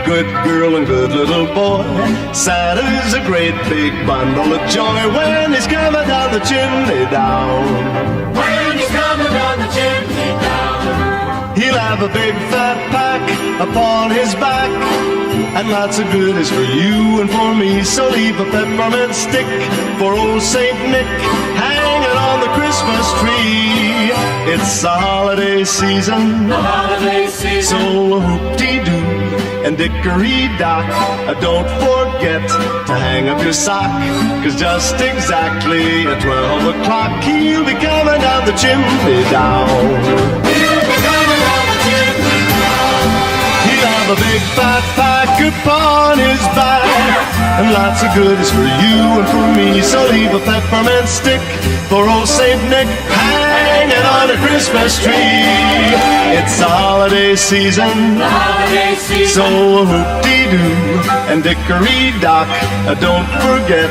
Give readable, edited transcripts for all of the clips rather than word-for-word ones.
good girl and good little boy. Santa's a great big bundle of joy when he's coming down the chimney down. When he's coming down the chimney down. He'll have a big fat pack upon his back, and lots of goodies for you and for me. So leave a peppermint stick for old Saint Nick hanging on the Christmas tree. It's the holiday season, The holiday season. so whoop-dee-doo and dickory-dock, don't forget to hang up your sock, 'cause just exactly at 12 o'clock he'll be coming down the chimney down. He'll be coming down the chimney down. He'll have a big fat pack upon his back, and lots of goodies for you and for me. So leave a peppermint stick for old Saint Nick hanging on a Christmas tree. It's the holiday season, The holiday season. so whoop-dee-doo and dickory-dock, don't forget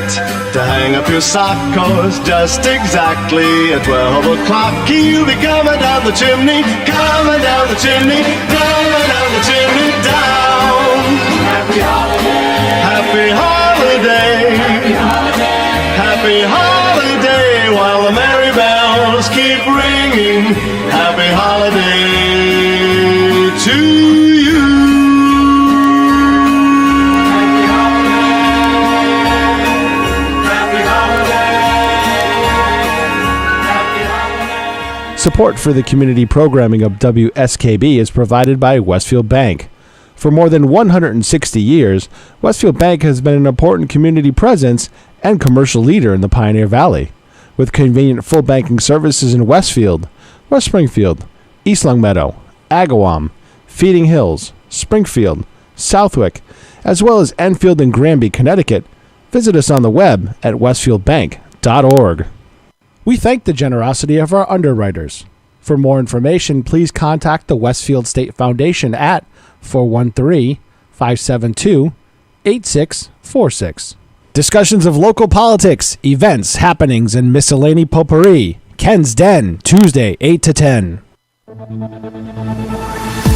to hang up your sock, 'cause just exactly at 12 o'clock he'll be coming down the chimney, coming down the chimney, coming down the chimney down. Happy holiday. Happy holiday, Happy holiday. happy holiday, while the merry bells keep ringing. Happy holiday to you. Happy holiday. Happy holiday. Happy holiday. Support for the community programming of WSKB is provided by Westfield Bank. For more than 160 years, Westfield Bank has been an important community presence and commercial leader in the Pioneer Valley. With convenient full banking services in Westfield, West Springfield, East Longmeadow, Agawam, Feeding Hills, Springfield, Southwick, as well as Enfield and Granby, Connecticut, visit us on the web at westfieldbank.org. We thank the generosity of our underwriters. For more information, please contact the Westfield State Foundation at 413-572-8646. Discussions of local politics, events, happenings, and miscellany potpourri. Ken's Den, Tuesday, 8 to 10.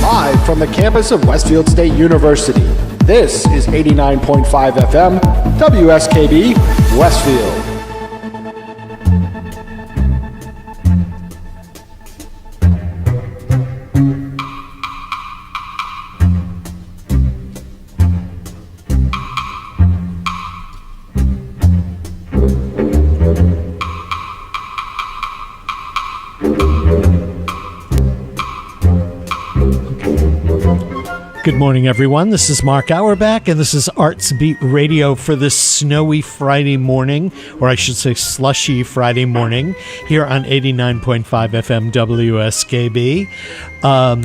Live from the campus of Westfield State University, this is 89.5 FM, WSKB, Westfield. Good morning, everyone. This is Mark Auerbach, and this is Arts Beat Radio for this snowy Friday morning, or I should say slushy Friday morning, here on 89.5 FM WSKB.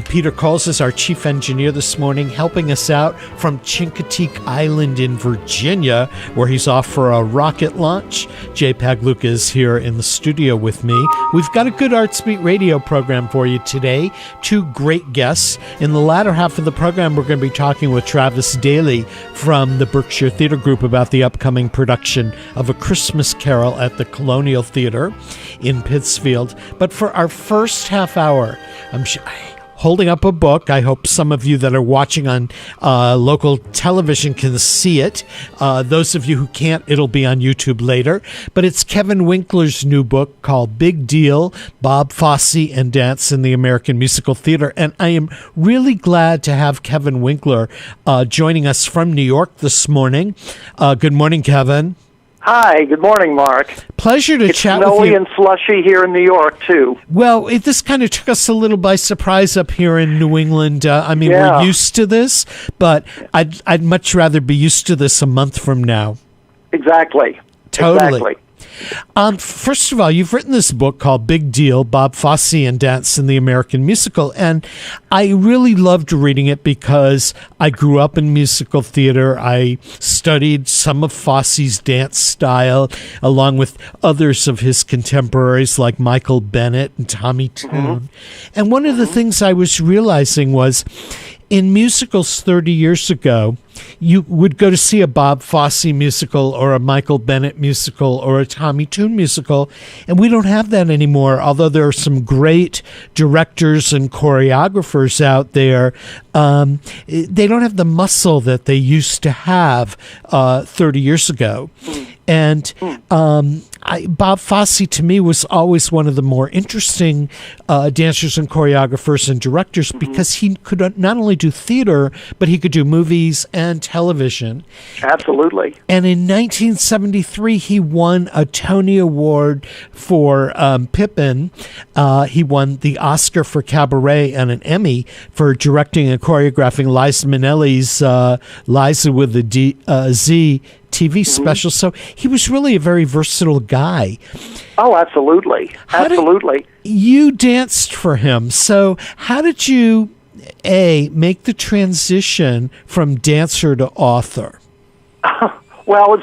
Peter Coles is our chief engineer this morning, helping us out from Chincoteague Island in Virginia, where he's off for a rocket launch. Jay Pagluka is here in the studio with me. We've got a good Arts Beat Radio program for you today. Two great guests. In the latter half of the program, we're going to be talking with Travis Daly from the Berkshire Theater Group about the upcoming production of A Christmas Carol at the Colonial Theater in Pittsfield. But for our first half hour, I'm holding up a book. I hope some of you that are watching on local television can see it. Those of you who can't, it'll be on YouTube later. But it's Kevin Winkler's new book called Big Deal, Bob Fosse and Dance in the American Musical Theater. And I am really glad to have Kevin Winkler joining us from New York this morning. Good morning, Kevin. Hi, good morning, Mark. Pleasure to chat with you. It's snowy and slushy here in New York, too. Well, this kind of took us a little by surprise up here in New England. We're used to this, but I'd much rather be used to this a month from now. Exactly. Totally. Exactly. First of all, you've written this book called Big Deal, Bob Fosse and Dance in the American Musical, and I really loved reading it because I grew up in musical theater. I studied some of Fosse's dance style, along with others of his contemporaries like Michael Bennett and Tommy Tune. And one of the things I was realizing was in musicals 30 years ago, you would go to see a Bob Fosse musical or a Michael Bennett musical or a Tommy Tune musical, and we don't have that anymore. Although there are some great directors and choreographers out there, they don't have the muscle that they used to have 30 years ago. And Bob Fosse, to me, was always one of the more interesting dancers and choreographers and directors because he could not only do theater, but he could do movies and television. Absolutely. And in 1973, he won a Tony Award for Pippin. He won the Oscar for Cabaret and an Emmy for directing and choreographing Liza Minnelli's Liza with a Z TV special. So he was really a very versatile guy. Oh, absolutely. Absolutely. You danced for him. So how did you, make the transition from dancer to author? Well,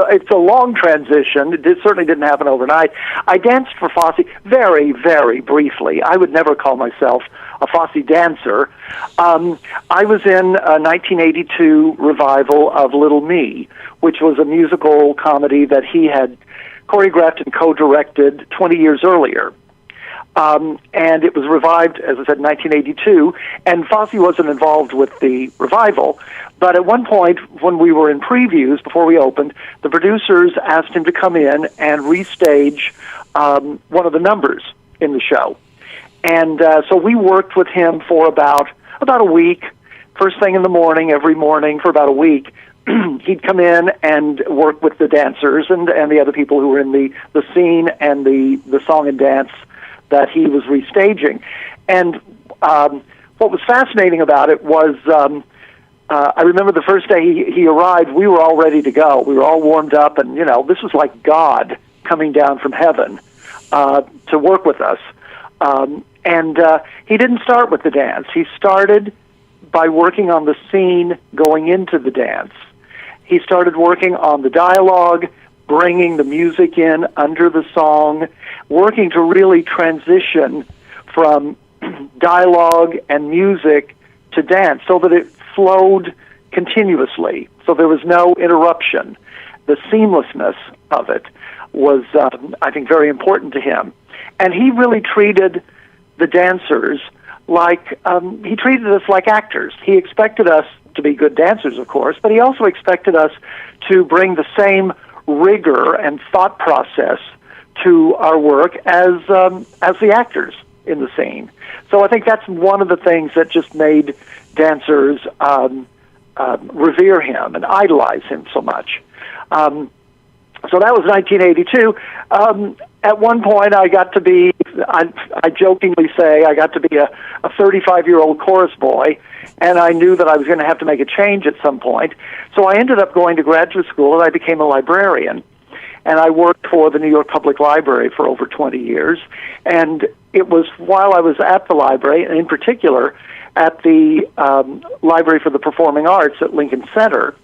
it's a long transition. It certainly didn't happen overnight. I danced for Fosse very, very briefly. I would never call myself a Fosse dancer. I was in a 1982 revival of Little Me, which was a musical comedy that he had choreographed and co-directed 20 years earlier. And it was revived, as I said, in 1982, and Fosse wasn't involved with the revival. But at one point, when we were in previews, before we opened, the producers asked him to come in and restage one of the numbers in the show. And so we worked with him for about a week, first thing in the morning, every morning for about a week. He'd come in and work with the dancers and the other people who were in the scene and the song and dance that he was restaging. And what was fascinating about it was I remember the first day he arrived, we were all ready to go. We were all warmed up, and, this was like God coming down from heaven to work with us. And he didn't start with the dance. He started by working on the scene going into the dance. He started working on the dialogue, bringing the music in under the song, working to really transition from dialogue and music to dance so that it flowed continuously, so there was no interruption. The seamlessness of it was, I think, very important to him. And he really treated the dancers like, he treated us like actors. He expected us to be good dancers, of course, but he also expected us to bring the same rigor and thought process to our work as the actors in the scene. So I think that's one of the things that just made dancers revere him and idolize him so much. So that was 1982. At one point, I got to be, I jokingly say, I got to be a 35-year-old chorus boy, and I knew that I was going to have to make a change at some point. So I ended up going to graduate school, and I became a librarian. And I worked for the New York Public Library for over 20 years. And it was while I was at the library, and in particular at the Library for the Performing Arts at Lincoln Center,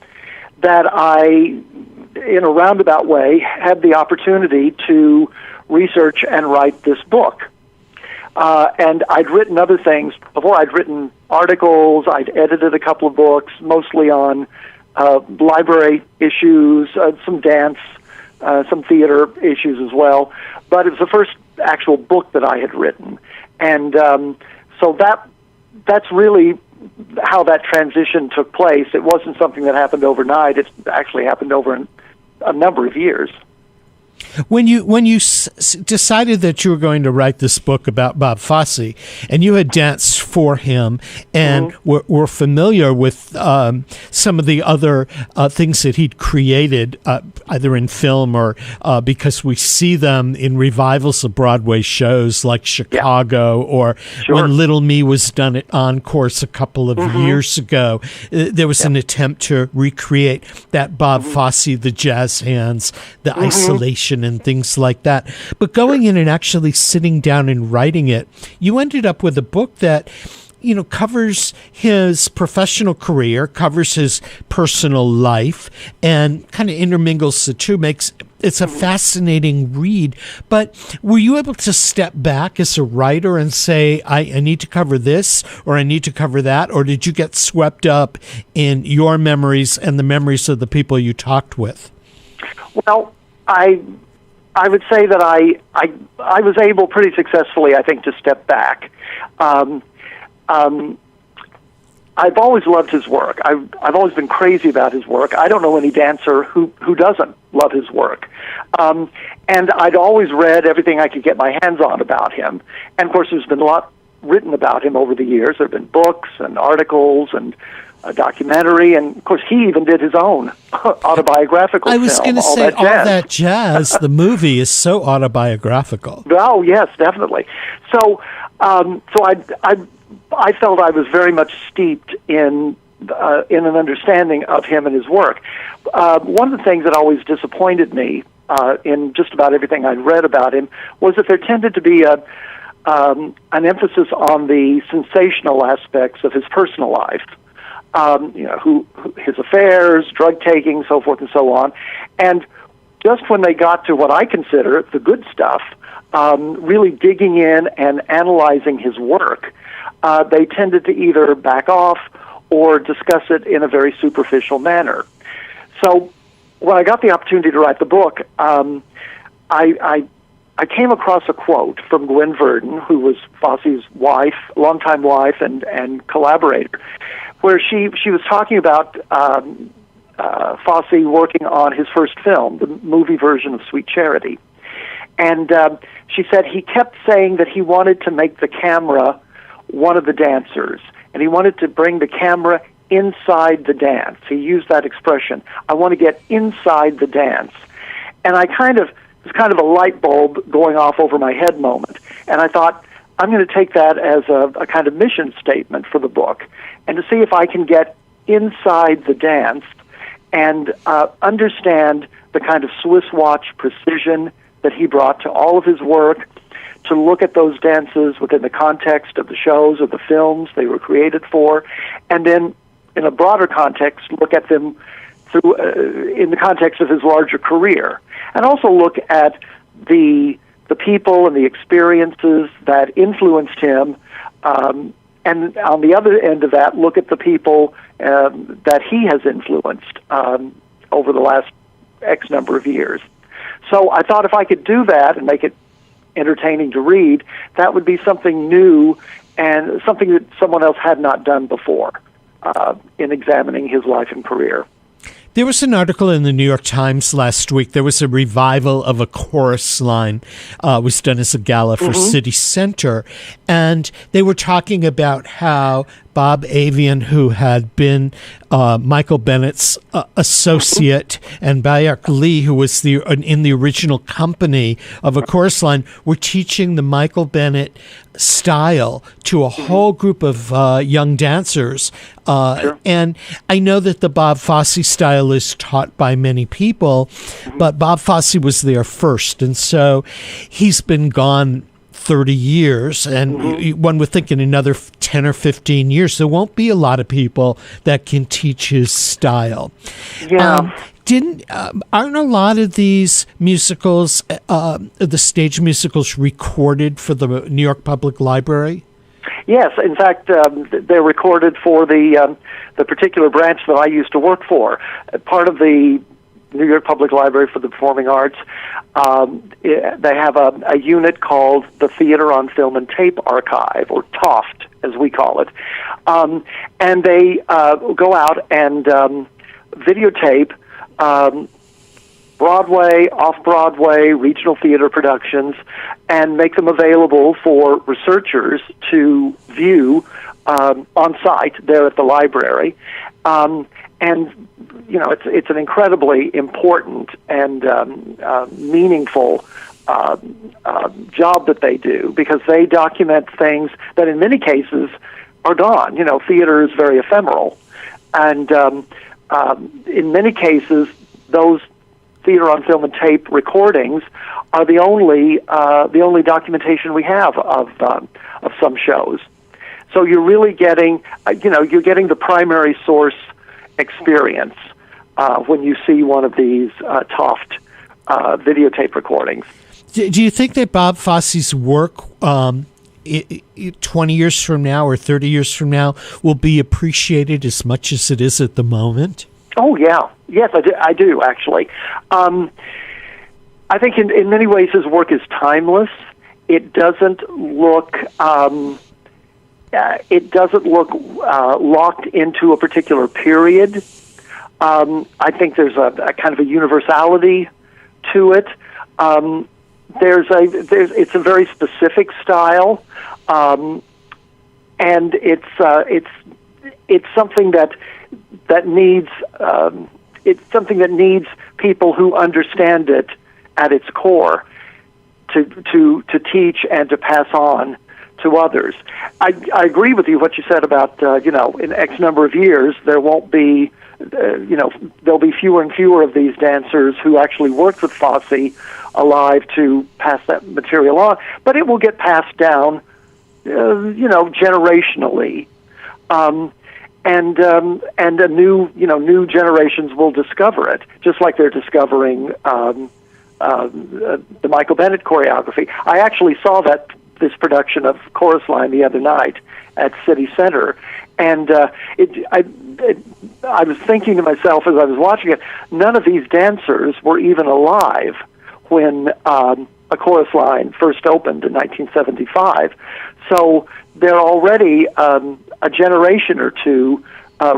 that I, in a roundabout way, had the opportunity to research and write this book. And I'd written other things before. I'd written articles, I'd edited a couple of books, mostly on library issues, some dance, some theater issues as well. But it was the first actual book that I had written. And so that's really how that transition took place. It wasn't something that happened overnight. It actually happened over a number of years. When you decided that you were going to write this book about Bob Fosse, and you had danced for him, and were familiar with some of the other things that he'd created, either in film or because we see them in revivals of Broadway shows like Chicago, or when Little Me was done at Encores a couple of years ago, there was an attempt to recreate that Bob Fosse, the jazz hands, the isolation, and things like that. But going in and actually sitting down and writing it, you ended up with a book that, covers his professional career, covers his personal life, and kind of intermingles the two, makes it's a fascinating read. But were you able to step back as a writer and say, I need to cover this or I need to cover that? Or did you get swept up in your memories and the memories of the people you talked with? Well, I would say that I was able pretty successfully, I think, to step back. I've always loved his work. I've always been crazy about his work. I don't know any dancer who doesn't love his work. And I'd always read everything I could get my hands on about him. And of course, there's been a lot written about him over the years. There have been books and articles and a documentary, and of course, he even did his own autobiographical film. I was going to say, All That Jazz, the movie is so autobiographical. Oh, yes, definitely. So I felt I was very much steeped in an understanding of him and his work. One of the things that always disappointed me in just about everything I'd read about him was that there tended to be an emphasis on the sensational aspects of his personal life. His affairs, drug taking, so forth and so on. And just when they got to what I consider the good stuff, really digging in and analyzing his work, they tended to either back off or discuss it in a very superficial manner. So when I got the opportunity to write the book, I came across a quote from Gwen Verdon, who was Fosse's wife, longtime wife and collaborator, where she was talking about Fosse working on his first film, the movie version of Sweet Charity. And she said he kept saying that he wanted to make the camera one of the dancers, and he wanted to bring the camera inside the dance. He used that expression, I want to get inside the dance. And it was kind of a light bulb going off over my head moment. And I thought, I'm going to take that as a kind of mission statement for the book, and to see if I can get inside the dance and understand the kind of Swiss watch precision that he brought to all of his work, to look at those dances within the context of the shows or the films they were created for, and then in a broader context, look at them through in the context of his larger career, and also look at the people and the experiences that influenced him, and on the other end of that, look at the people that he has influenced over the last X number of years. So I thought if I could do that and make it entertaining to read, that would be something new and something that someone else had not done before in examining his life and career. There was an article in the New York Times last week. There was a revival of a chorus line. Was done as a gala for City Center. And they were talking about how Bob Avian, who had been Michael Bennett's associate, and Bayard Lee, who was in the original company of a chorus line, were teaching the Michael Bennett style to a whole group of young dancers. Sure. And I know that the Bob Fosse style is taught by many people, but Bob Fosse was there first. And so he's been gone 30 years, and one would think in another 10 or 15 years, there won't be a lot of people that can teach his style. Yeah. Aren't a lot of these musicals, the stage musicals, recorded for the New York Public Library? Yes, in fact, they're recorded for the particular branch that I used to work for. Part of the New York Public Library for the Performing Arts, they have a unit called the Theater on Film and Tape Archive, or TOFT, as we call it. And they go out and videotape Broadway, off-Broadway, regional theater productions, and make them available for researchers to view on site there at the library. And you know, it's an incredibly important and meaningful job that they do, because they document things that in many cases are gone. You know, theater is very ephemeral, and in many cases, those theater on film and tape recordings are the only documentation we have of some shows. So you're really getting, you're getting the primary source experience when you see one of these TOFT videotape recordings. Do you think that Bob Fosse's work 20 years from now or 30 years from now will be appreciated as much as it is at the moment? Oh, yeah. Yes, I do actually. I think in many ways his work is timeless. It doesn't look locked into a particular period. I think there's a kind of a universality to it. It's a very specific style, and it's something that needs people who understand it at its core to teach and to pass on to others. I agree with you what you said about in X number of years there won't be there'll be fewer and fewer of these dancers who actually worked with Fosse alive to pass that material on, but it will get passed down, generationally, and new generations will discover it, just like they're discovering the Michael Bennett choreography. I actually saw this production of Chorus Line the other night at City Center, and I was thinking to myself as I was watching it, none of these dancers were even alive when A Chorus Line first opened in 1975. So they're already a generation or two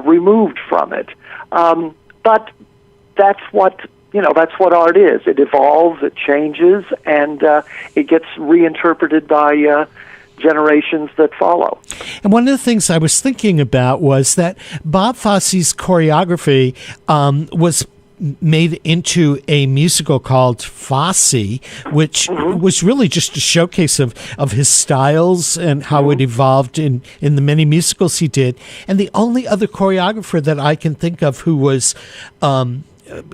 removed from it. But that's what art is. It evolves, it changes, and it gets reinterpreted by generations that follow. And one of the things I was thinking about was that Bob Fosse's choreography was made into a musical called Fosse, which was really just a showcase of his styles and how it evolved in the many musicals he did. And the only other choreographer that I can think of who was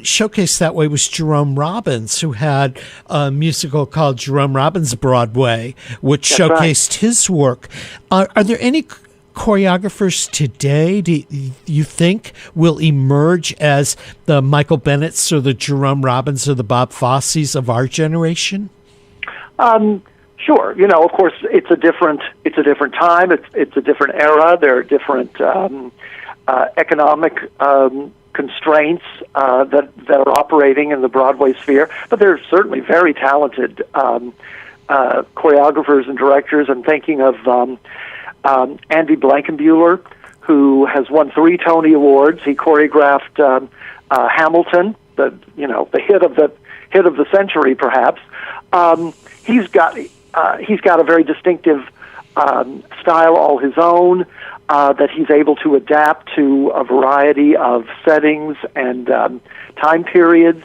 showcased that way was Jerome Robbins, who had a musical called Jerome Robbins Broadway, which That's showcased his work. Are there any choreographers today do you think will emerge as the Michael Bennetts or the Jerome Robbins or the Bob Fosses of our generation? Sure. Of course, it's a different time. It's a different era. There are different economic constraints that are operating in the Broadway sphere. But there are certainly very talented choreographers and directors. I'm thinking of Andy Blankenbuehler, who has won 3 Tony Awards. He choreographed Hamilton, the hit of the century, perhaps. He's got a very distinctive style all his own that he's able to adapt to a variety of settings and time periods.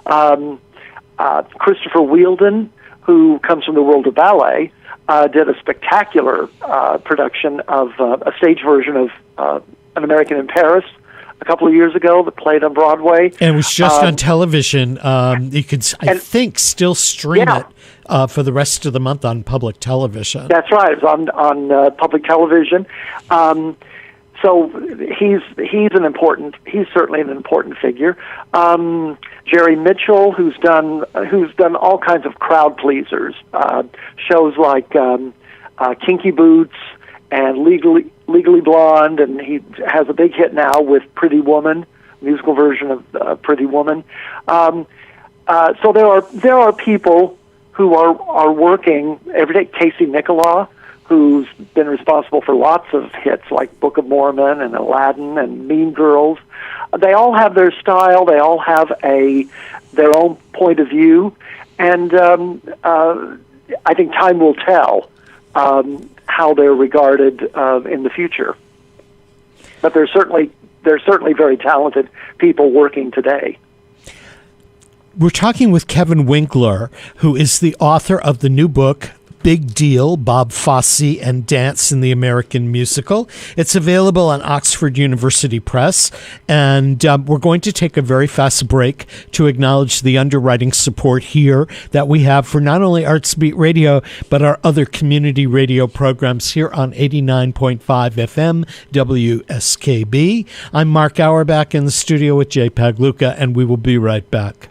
Christopher Wheeldon, who comes from the world of ballet, did a spectacular production of a stage version of An American in Paris a couple of years ago that played on Broadway. And it was just on television. You could, I think, still stream it for the rest of the month on public television. That's right. It was on public television. So he's certainly an important figure. Jerry Mitchell, who's done all kinds of crowd pleasers, shows like Kinky Boots and Legally Blonde, and he has a big hit now with Pretty Woman, musical version of Pretty Woman. So there are people who are working every day. Casey Nicholaw, who's been responsible for lots of hits like Book of Mormon and Aladdin and Mean Girls. They all have their style. They all have their own point of view, and I think time will tell how they're regarded in the future. But there's certainly very talented people working today. We're talking with Kevin Winkler, who is the author of the new book, Big Deal, Bob Fosse and Dance in the American Musical. It's available on Oxford University Press, and we're going to take a very fast break to acknowledge the underwriting support here that we have for not only Artsbeat Radio, but our other community radio programs here on 89.5 FM WSKB. I'm Mark Auerbach in the studio with Jay Pagluca, and we will be right back.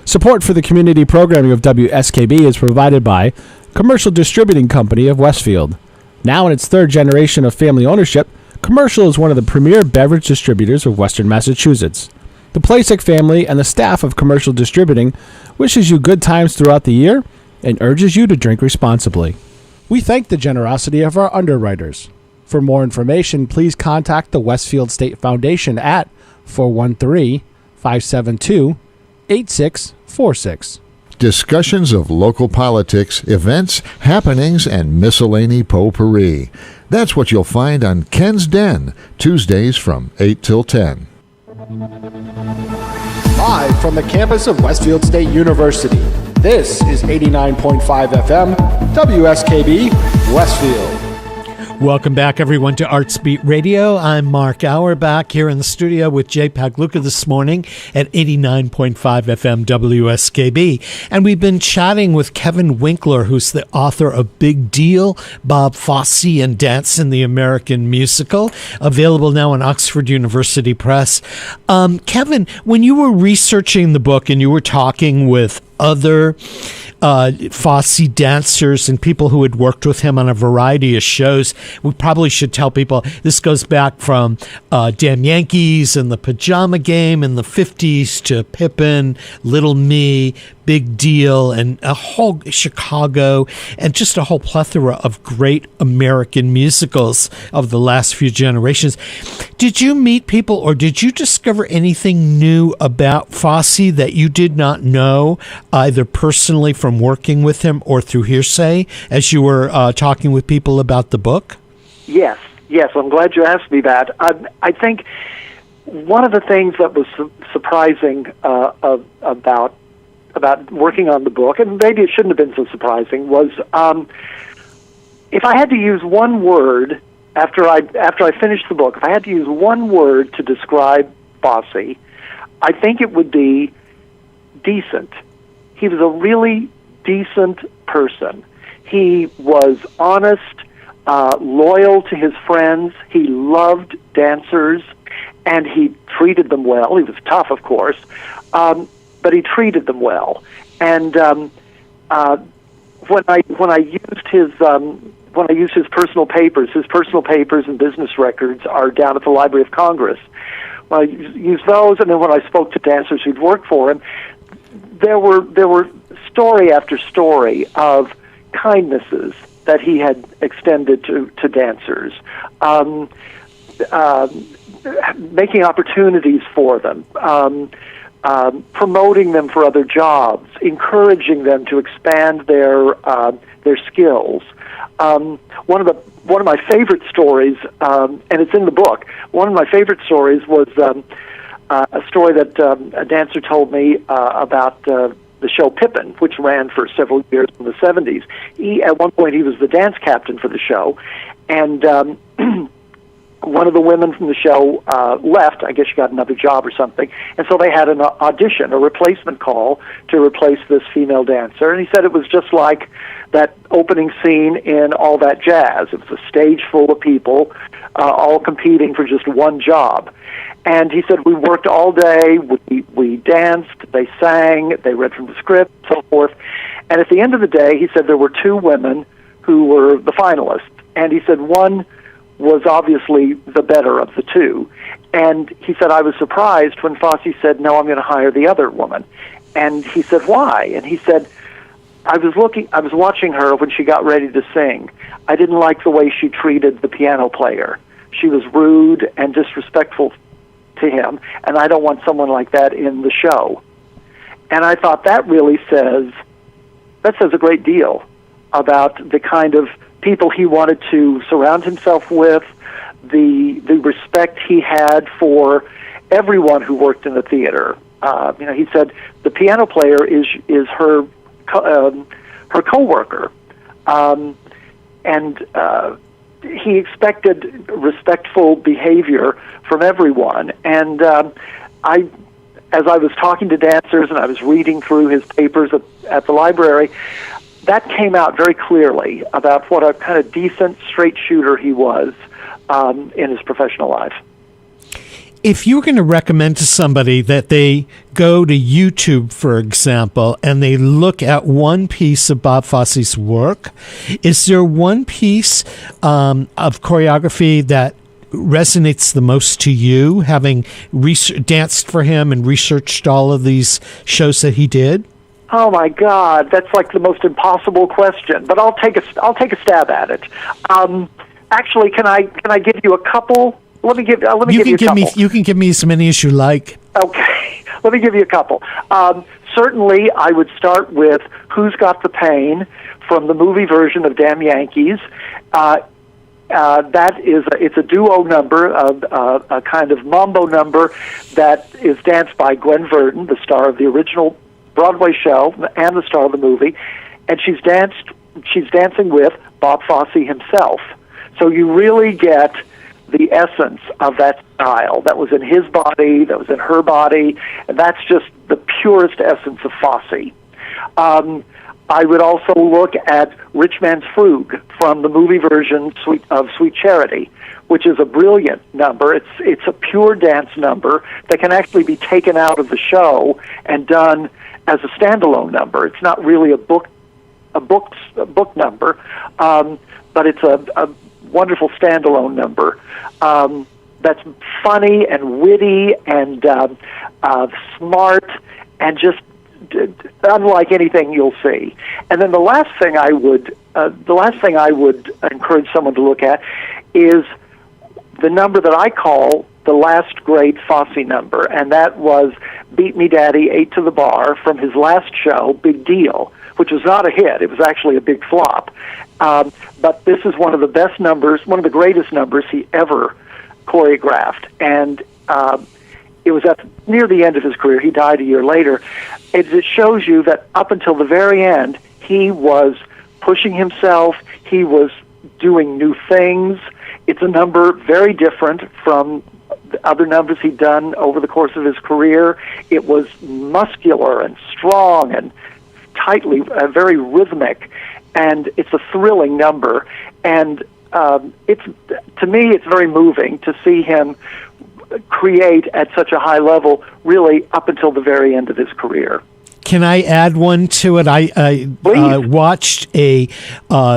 Support for the community programming of WSKB is provided by Commercial Distributing Company of Westfield. Now in its third generation of family ownership, Commercial is one of the premier beverage distributors of Western Massachusetts. The Plasek family and the staff of Commercial Distributing wishes you good times throughout the year and urges you to drink responsibly. We thank the generosity of our underwriters. For more information, please contact the Westfield State Foundation at 413-572-8646. Discussions of local politics, events, happenings, and miscellany potpourri. That's what you'll find on Ken's Den, Tuesdays from 8 till 10. Live from the campus of Westfield State University, this is 89.5 FM, WSKB, Westfield. Welcome back, everyone, to Arts Beat Radio. I'm Mark Auerbach here in the studio with Jay Pagluka this morning at 89.5 FM WSKB. And we've been chatting with Kevin Winkler, who's the author of Big Deal, Bob Fosse and Dance in the American Musical, available now on Oxford University Press. Kevin, when you were researching the book and you were talking with other Fosse dancers and people who had worked with him on a variety of shows, we probably should tell people this goes back from Damn Yankees and the Pajama Game in the 50s to Pippin, Little Me, Big Deal, and a whole Chicago, and just a whole plethora of great American musicals of the last few generations. Did you meet people or did you discover anything new about Fosse that you did not know, either personally from working with him or through hearsay, as you were talking with people about the book? Yes. I'm glad you asked me that. I think one of the things that was surprising about working on the book, and maybe it shouldn't have been so surprising, was if I had to use one word after I finished the book, if I had to use one word to describe Fosse, I think it would be decent. He was a really decent person. He was honest, loyal to his friends. He loved dancers, and he treated them well. He was tough, of course, but he treated them well. And when I used his personal papers and business records are down at the Library of Congress. Well, I used those, and then when I spoke to dancers who'd worked for him, there were story after story of kindnesses that he had extended to dancers, making opportunities for them, promoting them for other jobs, encouraging them to expand their skills. One of my favorite stories, and it's in the book. One of my favorite stories was a story that a dancer told me about the show Pippin, which ran for several years in the 70s. At one point, he was the dance captain for the show, and one of the women from the show left. I guess she got another job or something, and so they had an audition, a replacement call to replace this female dancer, and he said it was just like that opening scene in All That Jazz. It was a stage full of people all competing for just one job. And he said, we worked all day, we danced, they sang, they read from the script, so forth. And at the end of the day, he said there were two women who were the finalists. And he said one was obviously the better of the two. And he said, I was surprised when Fosse said, no, I'm going to hire the other woman. And he said, why? And he said, I was watching her when she got ready to sing. I didn't like the way she treated the piano player. She was rude and disrespectful to him, and I don't want someone like that in the show. And I thought that really says a great deal about the kind of people he wanted to surround himself with, the respect he had for everyone who worked in the theater. He said the piano player is her coworker, and he expected respectful behavior from everyone. And as I was talking to dancers and I was reading through his papers at the library, that came out very clearly about what a kind of decent, straight shooter he was in his professional life. If you were going to recommend to somebody that they go to YouTube, for example, and they look at one piece of Bob Fosse's work, is there one piece of choreography that resonates the most to you, having danced for him and researched all of these shows that he did? Oh my God, that's like the most impossible question. But I'll take a stab at it. Actually, can I give you a couple? Let me give you a couple. You can give me as many as you like. Okay, let me give you a couple. Certainly, I would start with "Who's Got the Pain" from the movie version of Damn Yankees. It's a duo number, a kind of mambo number that is danced by Gwen Verdon, the star of the original Broadway show and the star of the movie, and she's dancing with Bob Fosse himself. So you really get the essence of that style that was in his body, that was in her body, and that's just the purest essence of Fosse. I would also look at Rich Man's Frug from the movie version of Sweet Charity, which is a brilliant number. It's a pure dance number that can actually be taken out of the show and done as a standalone number. It's not really a book number, but it's a wonderful standalone number that's funny and witty and smart and just unlike anything you'll see. And then the last thing I would encourage someone to look at is the number that I call the last great Fosse number, and that was "Beat Me Daddy, 8 to the Bar" from his last show, Big Deal, which was not a hit. It was actually a big flop. But this is one of the best numbers, one of the greatest numbers he ever choreographed. And it was near the end of his career. He died a year later. It shows you that up until the very end, he was pushing himself. He was doing new things. It's a number very different from the other numbers he'd done over the course of his career. It was muscular and strong and tightly, very rhythmic, and it's a thrilling number. And to me, it's very moving to see him create at such a high level, really up until the very end of his career. Can I add one to it? I watched a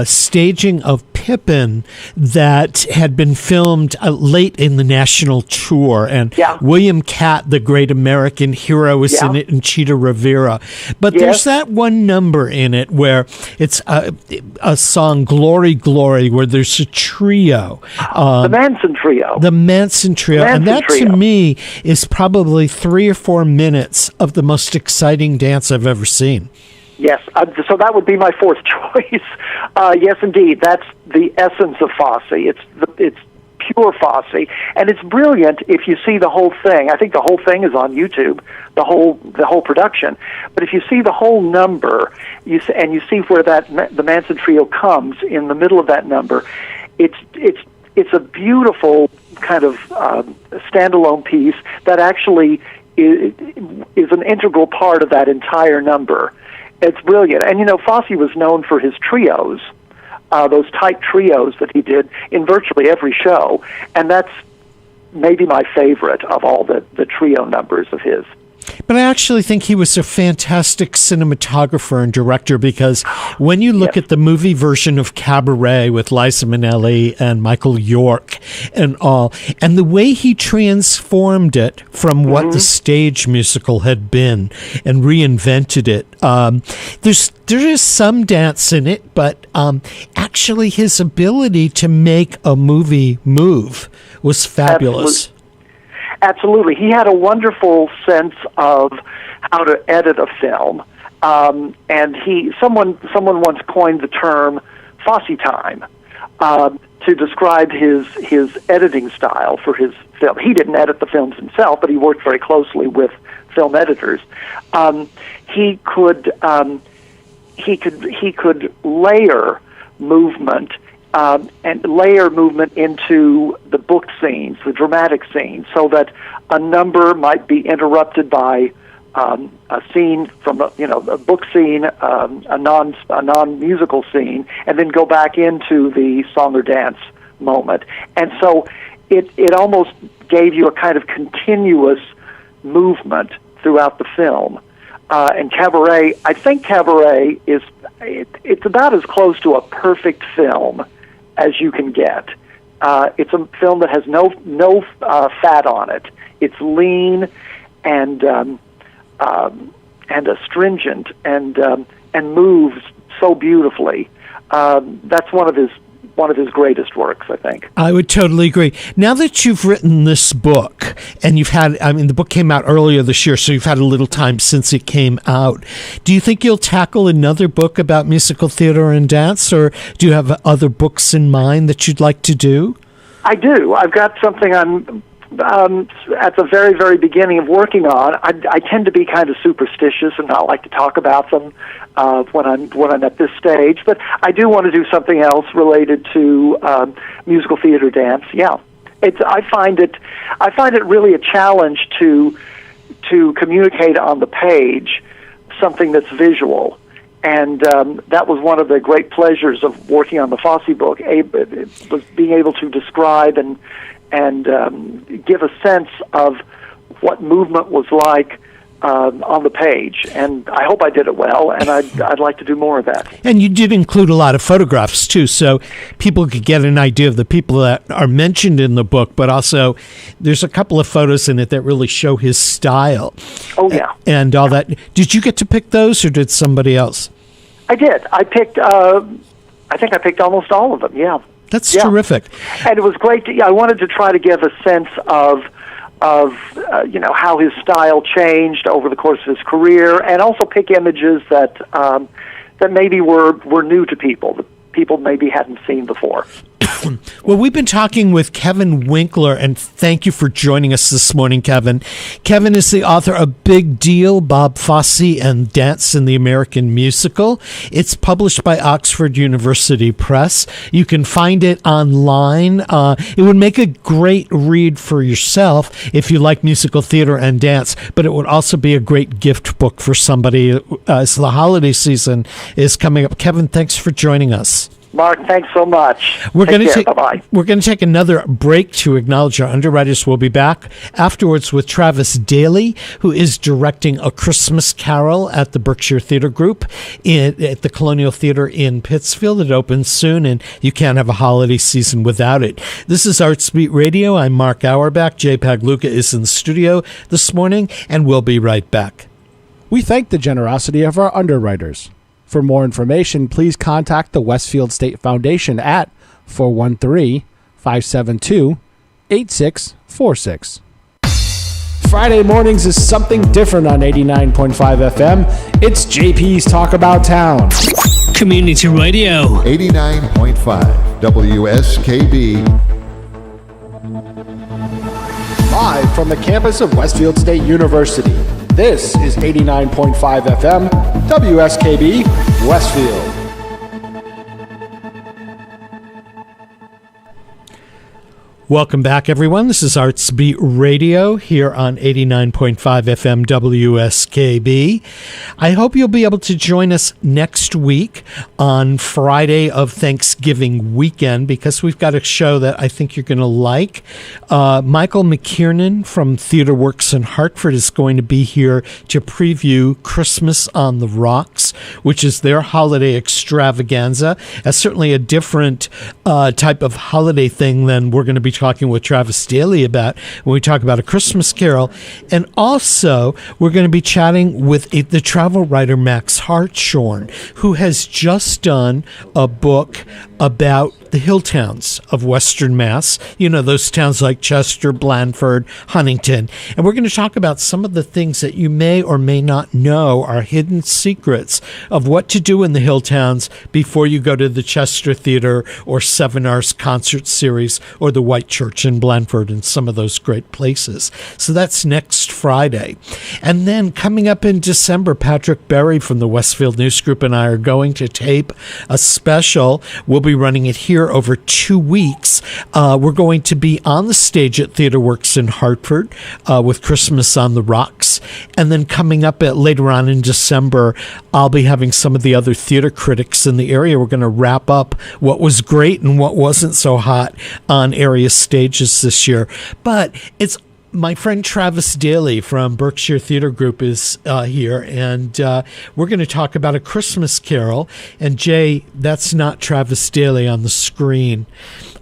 staging of Pippin that had been filmed late in the national tour, and William Catt, the great American hero, is in it, and Cheetah Rivera. But there's that one number in it where it's a song, "Glory, Glory," where there's a trio. The Manson Trio. The Manson Trio. And that, to me, is probably 3 or 4 minutes of the most exciting dance I've ever seen. Yes, so that would be my fourth choice. Yes, indeed, that's the essence of Fosse. It's pure Fosse, and it's brilliant if you see the whole thing. I think the whole thing is on YouTube, the whole production. But if you see the whole number, you see where the Manson Trio comes in the middle of that number, it's a beautiful kind of standalone piece that actually is an integral part of that entire number. It's brilliant. And, Fosse was known for his trios, those tight trios that he did in virtually every show, and that's maybe my favorite of all the trio numbers of his. But I actually think he was a fantastic cinematographer and director, because when you look at the movie version of Cabaret with Liza Minnelli and Michael York and all, and the way he transformed it from what the stage musical had been and reinvented it, there is some dance in it, but actually his ability to make a movie move was fabulous. Absolutely. He had a wonderful sense of how to edit a film. And someone once coined the term Fosse time to describe his editing style for his film. He didn't edit the films himself, but he worked very closely with film editors. He could layer movement and layer movement into the book scenes, the dramatic scenes, so that a number might be interrupted by a scene from a book scene, a non-musical scene, and then go back into the song or dance moment. And so it almost gave you a kind of continuous movement throughout the film. And Cabaret, I think Cabaret it's about as close to a perfect film as you can get. It's a film that has no fat on it. It's lean and astringent and moves so beautifully. That's one of his greatest works, I think. I would totally agree. Now that you've written this book, and the book came out earlier this year, so you've had a little time since it came out. Do you think you'll tackle another book about musical theater and dance, or do you have other books in mind that you'd like to do? I do. I've got something I'm at the very, very beginning of working on. I tend to be kind of superstitious and not like to talk about them when I'm at this stage. But I do want to do something else related to musical theater dance. Yeah, I find it really a challenge to communicate on the page something that's visual. And that was one of the great pleasures of working on the Fosse book. Was being able to describe and give a sense of what movement was like on the page. And I hope I did it well, and I'd like to do more of that. And you did include a lot of photographs, too, so people could get an idea of the people that are mentioned in the book, but also there's a couple of photos in it that really show his style. Oh, yeah. And all that. Did you get to pick those, or did somebody else? I did. I think I picked almost all of them, yeah. That's terrific. And it was great. I wanted to try to give a sense of how his style changed over the course of his career, and also pick images that maybe were new to people, that people maybe hadn't seen before. Well, we've been talking with Kevin Winkler, and thank you for joining us this morning, Kevin. Kevin is the author of Big Deal, Bob Fosse and Dance in the American Musical. It's published by Oxford University Press. You can find it online. It would make a great read for yourself if you like musical theater and dance, but it would also be a great gift book for somebody as the holiday season is coming up. Kevin, thanks for joining us. Mark, thanks so much. We're going to Bye-bye. We're going to take another break to acknowledge our underwriters. We'll be back afterwards with Travis Daly, who is directing A Christmas Carol at the Berkshire Theater Group at the Colonial Theater in Pittsfield. It opens soon, and you can't have a holiday season without it. This is Arts Beat Radio. I'm Mark Auerbach. Jay Pagluca is in the studio this morning, and we'll be right back. We thank the generosity of our underwriters. For more information, please contact the Westfield State Foundation at 413-572-8646. Friday mornings is something different on 89.5 FM. It's JP's Talk About Town. Community Radio. 89.5 WSKB. Live from the campus of Westfield State University. This is 89.5 FM, WSKB, Westfield. Welcome back, everyone. This is Arts Beat Radio here on 89.5 FM WSKB. I hope you'll be able to join us next week on Friday of Thanksgiving weekend, because we've got a show that I think you're going to like. Michael McKiernan from Theater Works in Hartford is going to be here to preview Christmas on the Rocks, which is their holiday extravaganza. That's certainly a different type of holiday thing than we're going to be talking with Travis Daly about when we talk about A Christmas Carol. And also, we're going to be chatting with the travel writer Max Hartshorn, who has just done a book about the hill towns of Western Mass. You know, those towns like Chester, Blandford, Huntington. And we're going to talk about some of the things that you may or may not know are hidden secrets of what to do in the hill towns before you go to the Chester Theater or Seven R's concert series or the White Church in Blandford and some of those great places. So that's next Friday. And then coming up in December, Patrick Berry from the Westfield News Group and I are going to tape a special. We'll be running it here year over 2 weeks. We're going to be on the stage at Theater Works in Hartford with Christmas on the Rocks. And then coming up later on in December, I'll be having some of the other theater critics in the area. We're going to wrap up what was great and what wasn't so hot on area stages this year. But it's my friend Travis Daly from Berkshire Theater Group is here, and we're going to talk about A Christmas Carol. And Jay, that's not Travis Daly on the screen.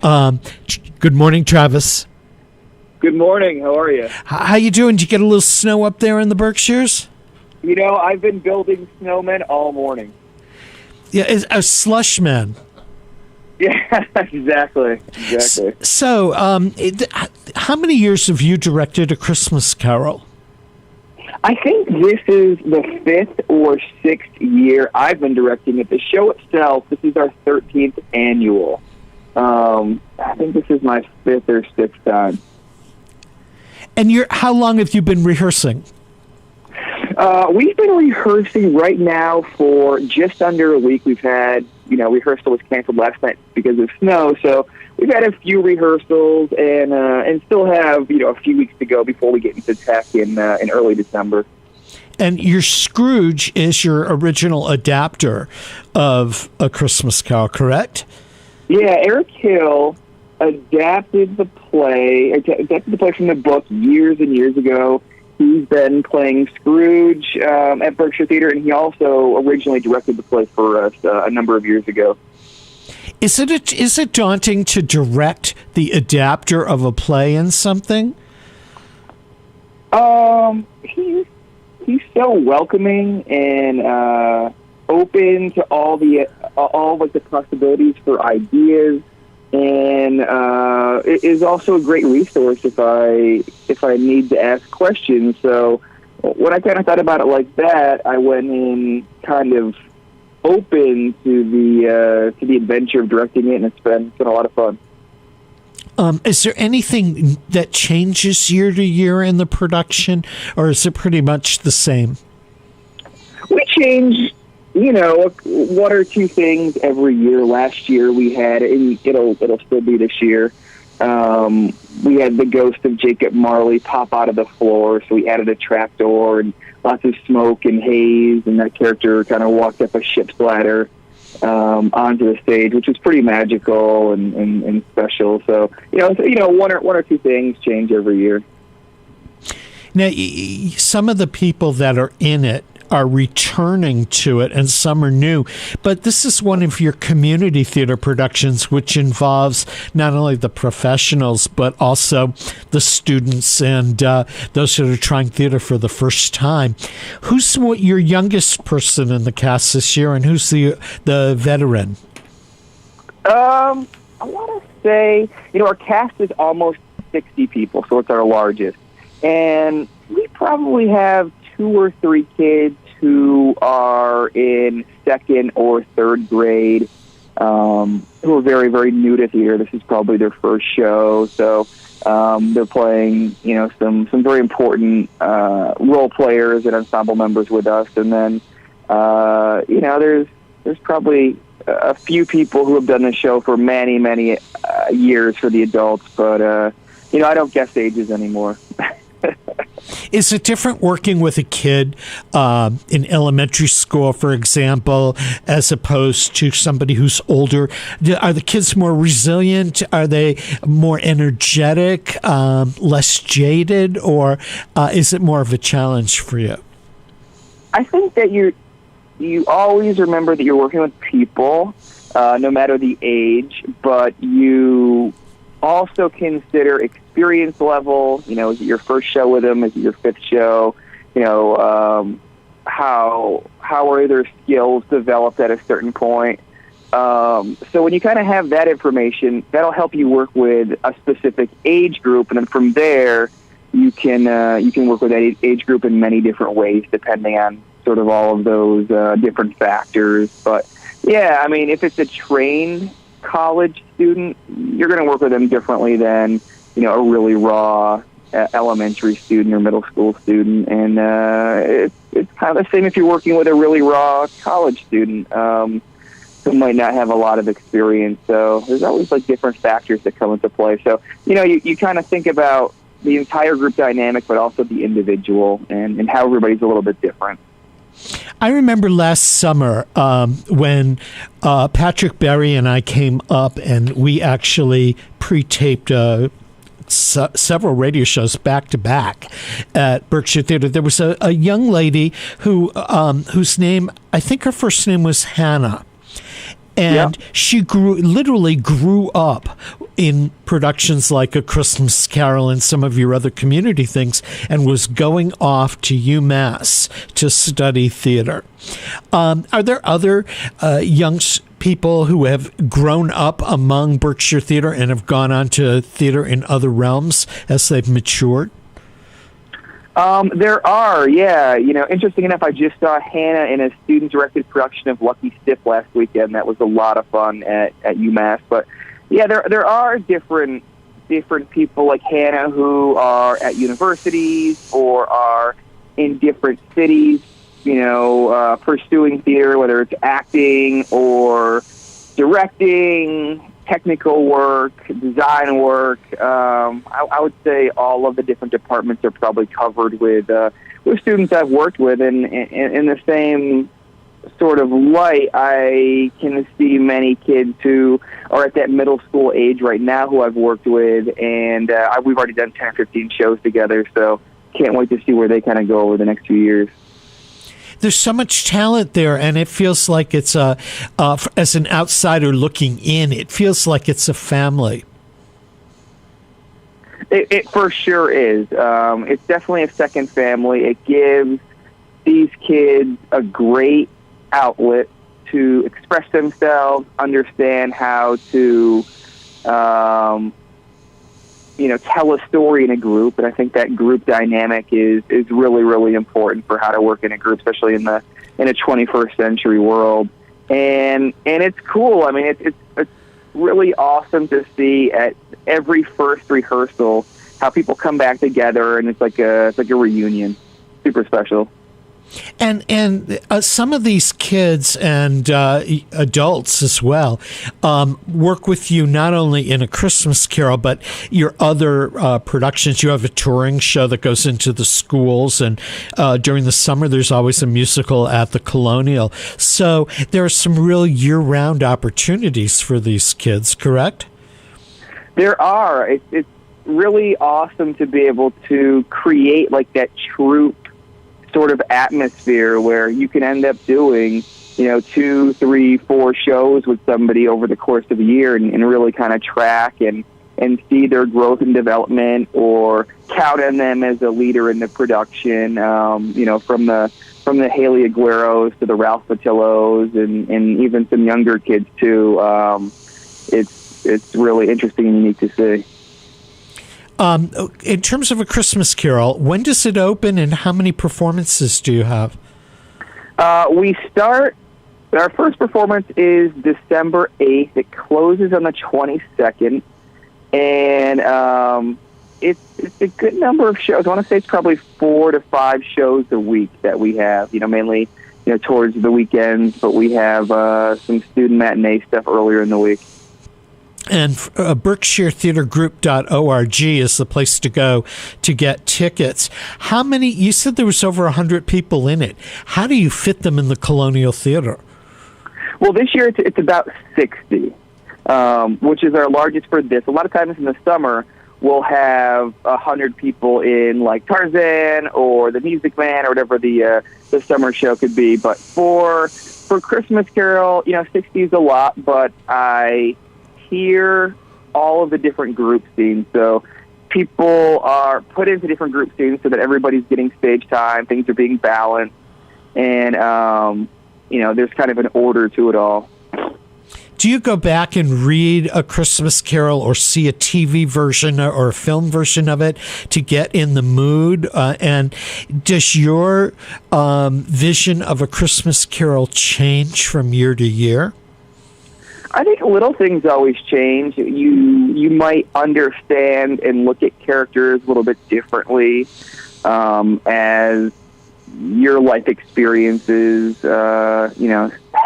Good morning, Travis. Good morning. How are you? How you doing? Did you get a little snow up there in the Berkshires? You know, I've been building snowmen all morning. Yeah, a slush man. Yeah, exactly. So, how many years have you directed A Christmas Carol? I think this is the 5th or 6th year I've been directing it. The show itself, this is our 13th annual. I think this is my 5th or 6th time. And how long have you been rehearsing? We've been rehearsing right now for just under a week. We've had, rehearsal was canceled last night because of snow, so we've had a few rehearsals and still have, a few weeks to go before we get into tech in early December. And your Scrooge is your original adapter of A Christmas Carol, correct? Yeah, Eric Hill adapted the play from the book years and years ago. He's been playing Scrooge at Berkshire Theater, and he also originally directed the play for us a number of years ago. Is it daunting to direct the adapter of a play in something? He's so welcoming and open to all the possibilities for ideas. And it is also a great resource if I need to ask questions. So when I kind of thought about it like that, I went in kind of open to the adventure of directing it, and it's been a lot of fun. Is there anything that changes year to year in the production, or is it pretty much the same? We change, one or two things every year. Last year we had, and it'll still be this year, we had the ghost of Jacob Marley pop out of the floor, so we added a trapdoor and lots of smoke and haze, and that character kind of walked up a ship's ladder onto the stage, which was pretty magical and special. So, one or two things change every year. Now, some of the people that are in it are returning to it, and some are new. But this is one of your community theater productions, which involves not only the professionals, but also the students and those that are trying theater for the first time. Who's your youngest person in the cast this year, and who's the veteran? I want to say, our cast is almost 60 people, so it's our largest. And we probably have 2 or 3 kids who are in 2nd or 3rd grade, who are very, very new to theater. This is probably their first show, so they're playing, some very important role players and ensemble members with us. And then, there's probably a few people who have done the show for many, many years for the adults, but I don't guess ages anymore. Is it different working with a kid in elementary school, for example, as opposed to somebody who's older? Are the kids more resilient? Are they more energetic, less jaded, or is it more of a challenge for you? I think that you always remember that you're working with people, no matter the age, but you also consider experience level. Is it your first show with them? Is it your 5th show? How are their skills developed at a certain point? So when you kind of have that information, that'll help you work with a specific age group, and then from there, you can work with that age group in many different ways, depending on sort of all of those different factors. But yeah, I mean, if it's a trained college student, you're going to work with them differently than a really raw elementary student or middle school student, and it's kind of the same if you're working with a really raw college student. who might not have a lot of experience. So there's always like different factors that come into play. So, you kind of think about the entire group dynamic, but also the individual and how everybody's a little bit different. I remember last summer when Patrick Berry and I came up and we actually pre-taped several radio shows back to back at Berkshire Theater. There was a young lady whose name, I think her first name was Hannah. And she literally grew up in productions like A Christmas Carol and some of your other community things, and was going off to UMass to study theater. Are there other young people who have grown up among Berkshire Theater and have gone on to theater in other realms as they've matured? There are, yeah. Interesting enough, I just saw Hannah in a student-directed production of Lucky Stiff last weekend. That was a lot of fun at UMass. But, yeah, there are different people like Hannah who are at universities or are in different cities, pursuing theater, whether it's acting or directing, technical work, design work. I would say all of the different departments are probably covered with students I've worked with, and in the same sort of light, I can see many kids who are at that middle school age right now who I've worked with, and we've already done 10 or 15 shows together, so can't wait to see where they kind of go over the next few years. There's so much talent there, and it feels like it's as an outsider looking in, it feels like it's a family. It for sure is. It's definitely a second family. It gives these kids a great outlet to express themselves, understand how to, tell a story in a group, and I think that group dynamic is really, really important for how to work in a group, especially in a 21st century world. And it's cool. I mean, it's really awesome to see at every first rehearsal how people come back together, and it's like a reunion. Super special. And some of these kids and adults as well work with you not only in A Christmas Carol, but your other productions. You have a touring show that goes into the schools, and during the summer there's always a musical at the Colonial. So there are some real year-round opportunities for these kids, correct? There are. It's really awesome to be able to create like that troupe sort of atmosphere where you can end up doing, 2, 3, 4 shows with somebody over the course of a year and really kind of track and see their growth and development, or count on them as a leader in the production, from the Haley Agueros to the Ralph Patillos and even some younger kids too. It's really interesting and unique to see. In terms of A Christmas Carol, when does it open and how many performances do you have? Our first performance is December 8th. It closes on the 22nd. And it's a good number of shows. I want to say it's probably 4 to 5 shows a week that we have, mainly towards the weekends, but we have some student matinee stuff earlier in the week. And BerkshireTheaterGroup.org is the place to go to get tickets. How many? You said there was over 100 people in it. How do you fit them in the Colonial Theater? Well, this year it's about 60, which is our largest for this. A lot of times in the summer, we'll have 100 people in like Tarzan or The Music Man or whatever the summer show could be. But for Christmas Carol, 60 is a lot, but I hear all of the different group scenes. So people are put into different group scenes so that everybody's getting stage time, things are being balanced, and there's kind of an order to it all. Do you go back and read A Christmas Carol or see a TV version or a film version of it to get in the mood? And does your vision of A Christmas Carol change from year to year? I think little things always change. You might understand and look at characters a little bit differently as your life experiences,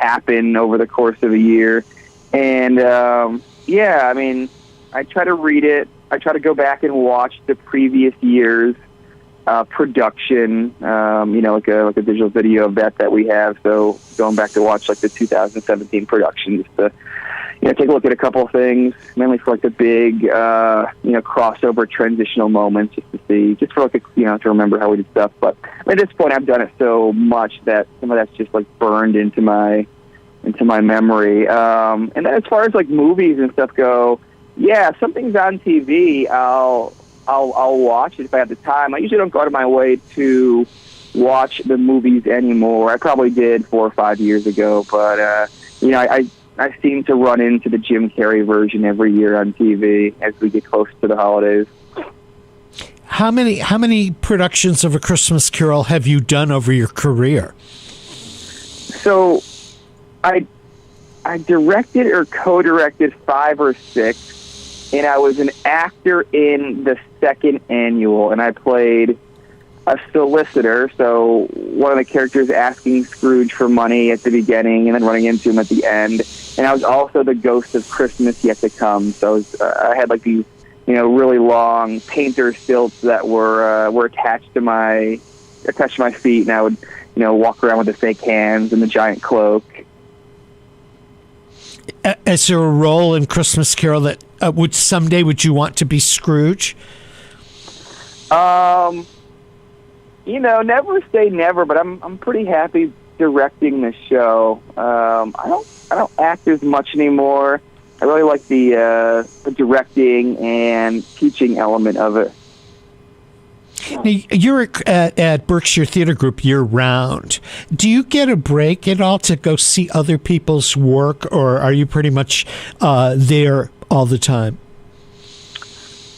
happen over the course of a year. And, I mean, I try to read it. I try to go back and watch the previous year's production, like a visual video of that we have. So going back to watch like the 2017 production, just to take a look at a couple of things, mainly for like the big crossover transitional moments, just for like to remember how we did stuff. But at this point, I've done it so much that some of that's just like burned into my memory. And then as far as like movies and stuff go, yeah, if something's on TV, I'll watch it if I have the time. I usually don't go out of my way to watch the movies anymore. I probably did 4 or 5 years ago, but I seem to run into the Jim Carrey version every year on TV as we get close to the holidays. How many productions of A Christmas Carol have you done over your career? So, I directed or co-directed 5 or 6. And I was an actor in the second annual, and I played a solicitor, so one of the characters asking Scrooge for money at the beginning and then running into him at the end. And I was also the ghost of Christmas Yet to Come, so I had like these, really long painter stilts that were attached to my feet, and I would, walk around with the fake hands and the giant cloak. Is there a role in Christmas Carol that would you want to be Scrooge? Never say never, but I'm pretty happy directing the show. I don't act as much anymore. I really like the directing and teaching element of it. Now, you're at Berkshire Theater Group year-round. Do you get a break at all to go see other people's work, or are you pretty much there all the time?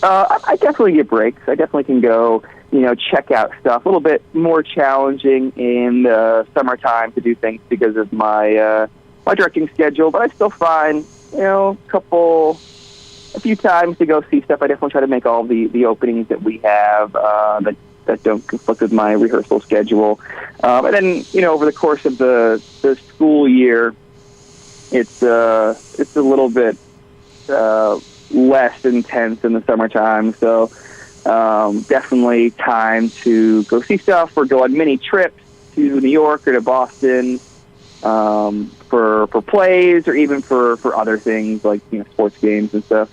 I definitely get breaks. I definitely can go, check out stuff. A little bit more challenging in the summertime to do things because of my directing schedule, but I still find, a few times to go see stuff. I definitely try to make all the openings that we have that don't conflict with my rehearsal schedule. And then, over the course of the school year, it's a little bit less intense in the summertime. So definitely time to go see stuff or go on mini trips to New York or to Boston for plays or even for other things like sports games and stuff.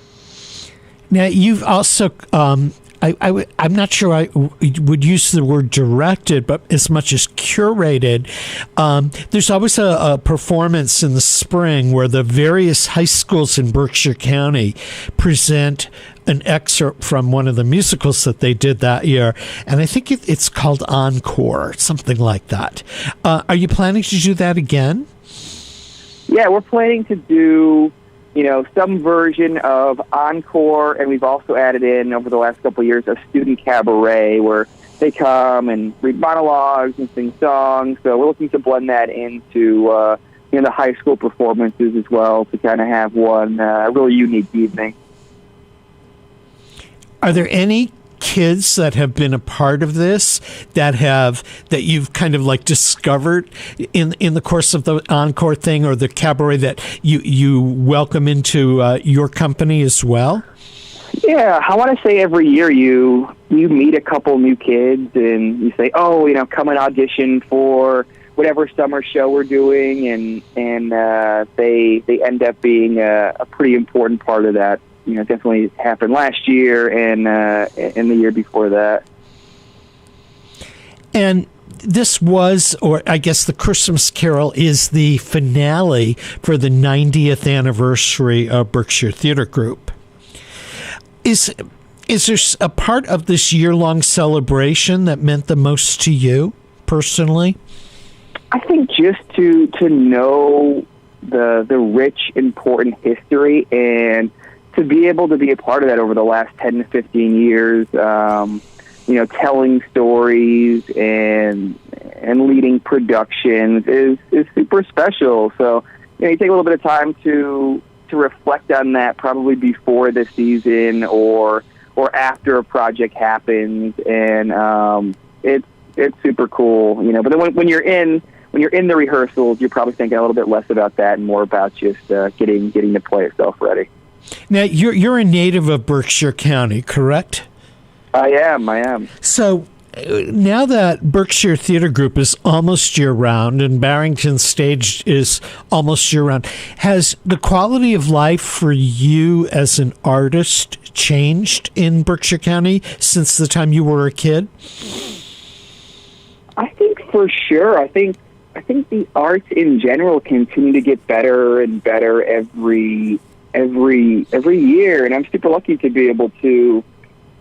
Now, you've also, I'm not sure I would use the word directed, but as much as curated. There's always a performance in the spring where the various high schools in Berkshire County present an excerpt from one of the musicals that they did that year, and I think it's called Encore, something like that. Are you planning to do that again? Yeah, we're planning to do some version of Encore, and we've also added in, over the last couple of years, a student cabaret where they come and read monologues and sing songs. So we're looking to blend that into the high school performances as well to kind of have one really unique evening. Are there any kids that have been a part of this that you've kind of like discovered in the course of the Encore thing or the cabaret that you welcome into your company as well? Yeah, I want to say every year you meet a couple new kids and you say, come and audition for whatever summer show we're doing, and they end up being a pretty important part of that. Definitely happened last year and the year before that. And this was, or I guess the Christmas Carol is the finale for the 90th anniversary of Berkshire Theater Group. Is there a part of this year-long celebration that meant the most to you personally? I think just to know the rich, important history and to be able to be a part of that over the last 10 to 15 years, telling stories and leading productions is super special. So, you take a little bit of time to reflect on that, probably before the season or after a project happens, and it's super cool. But then when you're in when you're in the rehearsals, you're probably thinking a little bit less about that and more about just getting the play itself ready. Now, you're a native of Berkshire County, correct? I am. So now that Berkshire Theater Group is almost year-round and Barrington Stage is almost year-round, has the quality of life for you as an artist changed in Berkshire County since the time you were a kid? I think for sure. I think the arts in general continue to get better and better every year, and I'm super lucky to be able to,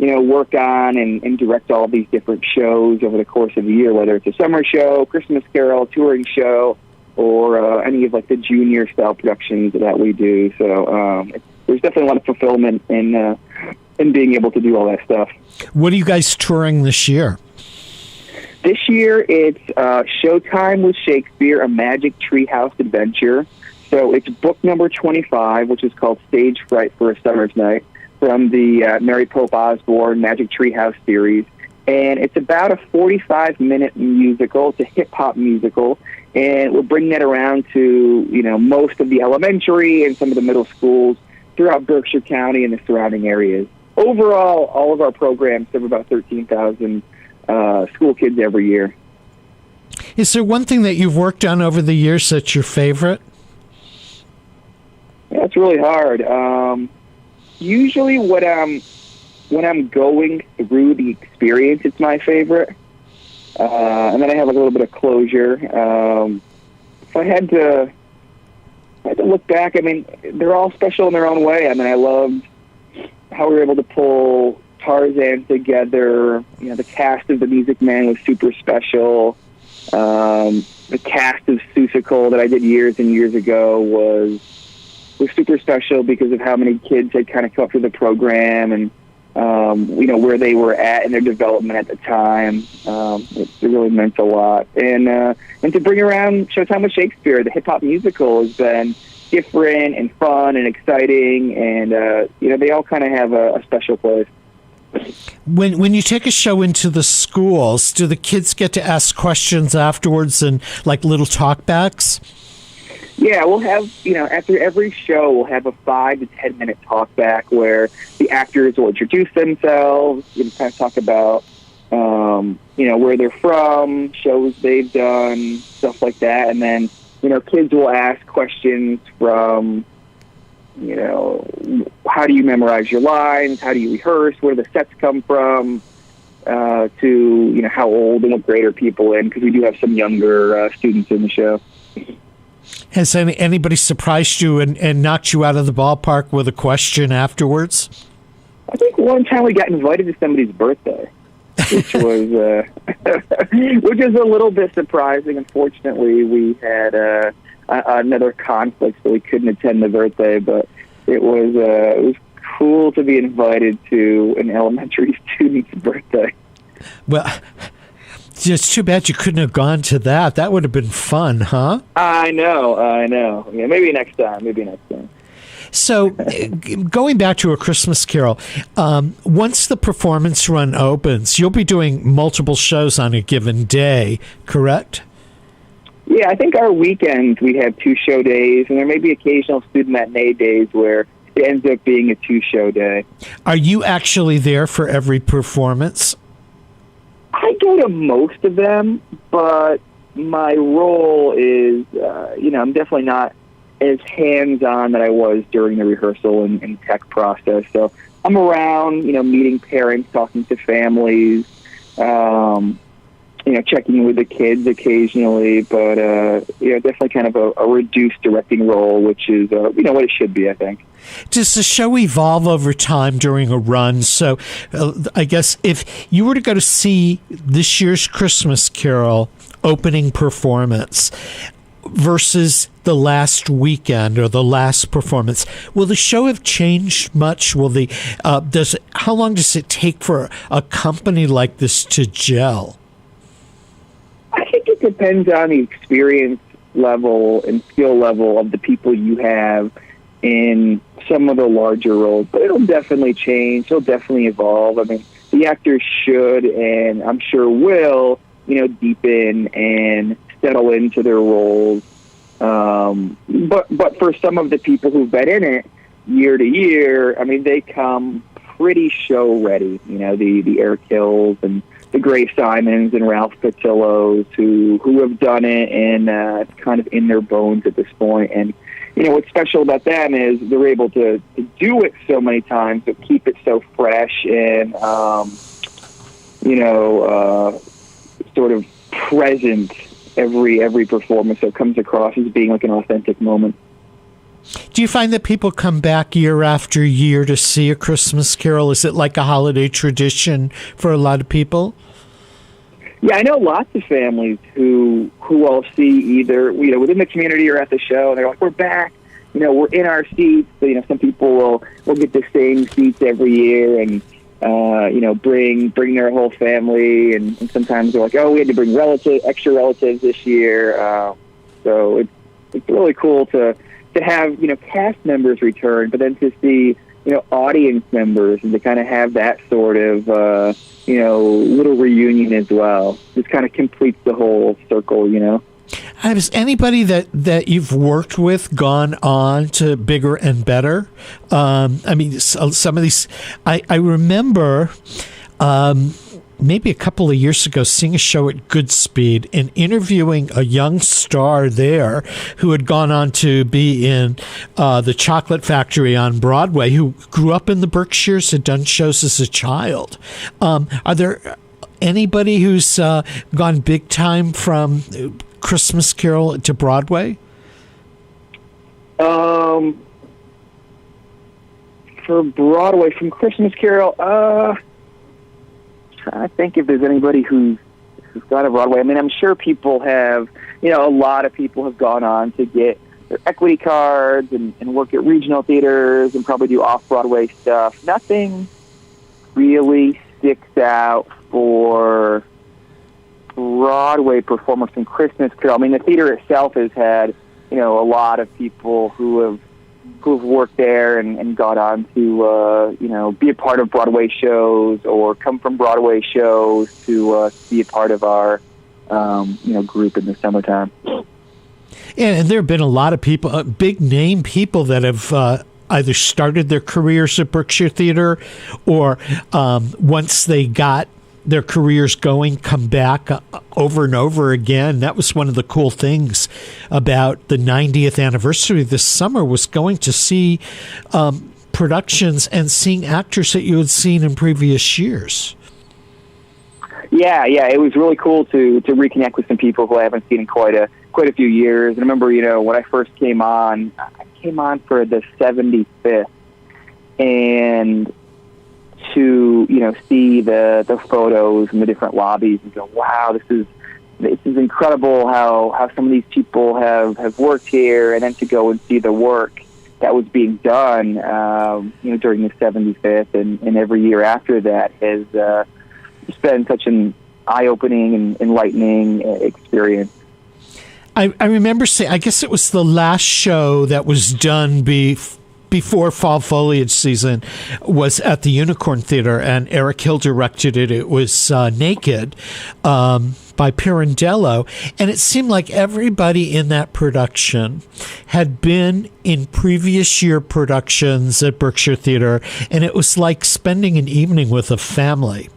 work on and direct all these different shows over the course of the year, whether it's a summer show, Christmas Carol, touring show, or any of like the junior style productions that we do. So there's definitely a lot of fulfillment in being able to do all that stuff. What are you guys touring this year? This year it's Showtime with Shakespeare, a Magic Treehouse Adventure. So it's book number 25, which is called Stage Fright for a Summer's Night, from the Mary Pope Osborne Magic Treehouse series. And it's about a 45-minute musical. It's a hip-hop musical. And we're bringing that around to, most of the elementary and some of the middle schools throughout Berkshire County and the surrounding areas. Overall, all of our programs serve about 13,000 school kids every year. Is there one thing that you've worked on over the years that's your favorite? Yeah, it's really hard. Usually when I'm going through the experience, it's my favorite. And then I have a little bit of closure. If I had to look back, they're all special in their own way. I loved how we were able to pull Tarzan together. The cast of The Music Man was super special. The cast of Seussical that I did years and years ago was super special because of how many kids had kind of come up through the program and, where they were at in their development at the time. It really meant a lot. And to bring around Showtime with Shakespeare, the hip-hop musical, has been different and fun and exciting, and, they all kind of have a special place. When you take a show into the schools, do the kids get to ask questions afterwards and like little talkbacks? Yeah, we'll have, after every show, we'll have a 5 to 10 minute talk back where the actors will introduce themselves, kind of talk about, where they're from, shows they've done, stuff like that. And then, kids will ask questions from, how do you memorize your lines? How do you rehearse? Where do the sets come from? To, how old and what grade are people in? Because we do have some younger students in the show. Has anybody surprised you and knocked you out of the ballpark with a question afterwards? I think one time we got invited to somebody's birthday, which was which is a little bit surprising. Unfortunately, we had another conflict, so we couldn't attend the birthday. But it was cool to be invited to an elementary student's birthday. Well, it's too bad you couldn't have gone to that. That would have been fun, huh? I know. Yeah, maybe next time. So, going back to A Christmas Carol, once the performance run opens, you'll be doing multiple shows on a given day, correct? Yeah, I think our weekends we have 2 show days, and there may be occasional student matinee days where it ends up being a 2-show day. Are you actually there for every performance? I go to most of them, but my role is, I'm definitely not as hands-on that I was during the rehearsal and tech process. So I'm around, meeting parents, talking to families, checking in with the kids occasionally, but, definitely kind of a reduced directing role, which is, what it should be, I think. Does the show evolve over time during a run? So I guess if you were to go to see this year's Christmas Carol opening performance versus the last weekend or the last performance, will the show have changed much? How long does it take for a company like this to gel? I think it depends on the experience level and skill level of the people you have in some of the larger roles, but it'll definitely change. It'll definitely evolve. The actors should, and I'm sure will, deepen and settle into their roles. But for some of the people who've been in it year to year, I mean, they come pretty show ready. You know, the Eric Hills and the Gray Simons and Ralph Patillos who have done it, and it's kind of in their bones at this point. And you know, what's special about them is they're able to do it so many times, but keep it so fresh and sort of present every performance, so it comes across as being like an authentic moment. Do you find that people come back year after year to see A Christmas Carol? Is it like a holiday tradition for a lot of people? Yeah, I know lots of families who I'll see either, you know, within the community or at the show, and they're like, we're back, you know, we're in our seats. So, you know, some people will get the same seats every year and, you know, bring their whole family, and sometimes they're like, oh, we had to bring extra relatives this year. So it's really cool to have, you know, cast members return, but then to see, you know, audience members, and to kind of have that sort of, you know, little reunion as well. Just kind of completes the whole circle, you know. Has anybody that you've worked with gone on to bigger and better? I mean, some of these, I remember maybe a couple of years ago seeing a show at Goodspeed and interviewing a young star there who had gone on to be in the Chocolate Factory on Broadway, who grew up in the Berkshires, had done shows as a child. Are there anybody who's gone big time from Christmas Carol to Broadway? For Broadway, from Christmas Carol, I think if there's anybody who's gone to Broadway. I mean, I'm sure people have, you know, a lot of people have gone on to get their equity cards and work at regional theaters and probably do off-Broadway stuff. Nothing really sticks out for Broadway performers in Christmas Carol. I mean, the theater itself has had, you know, a lot of people who've worked there and got on to, you know, be a part of Broadway shows or come from Broadway shows to be a part of our, you know, group in the summertime. And there have been a lot of people, big name people that have either started their careers at Berkshire Theater or once they got their careers going, come back over and over again. That was one of the cool things about the 90th anniversary this summer, was going to see productions and seeing actors that you had seen in previous years. Yeah, it was really cool to reconnect with some people who I haven't seen in quite a few years. And I remember, you know, when I first came on, for the 75th, and to, you know, see the photos and the different lobbies and go, wow, this is incredible how some of these people have worked here, and then to go and see the work that was being done, you know, during the 75th and every year after that has just been such an eye-opening and enlightening experience. I remember saying, I guess it was the last show that was done before fall foliage season was at the Unicorn Theater, and Eric Hill directed it. It was Naked by Pirandello, and it seemed like everybody in that production had been in previous year productions at Berkshire Theater, and it was like spending an evening with a family.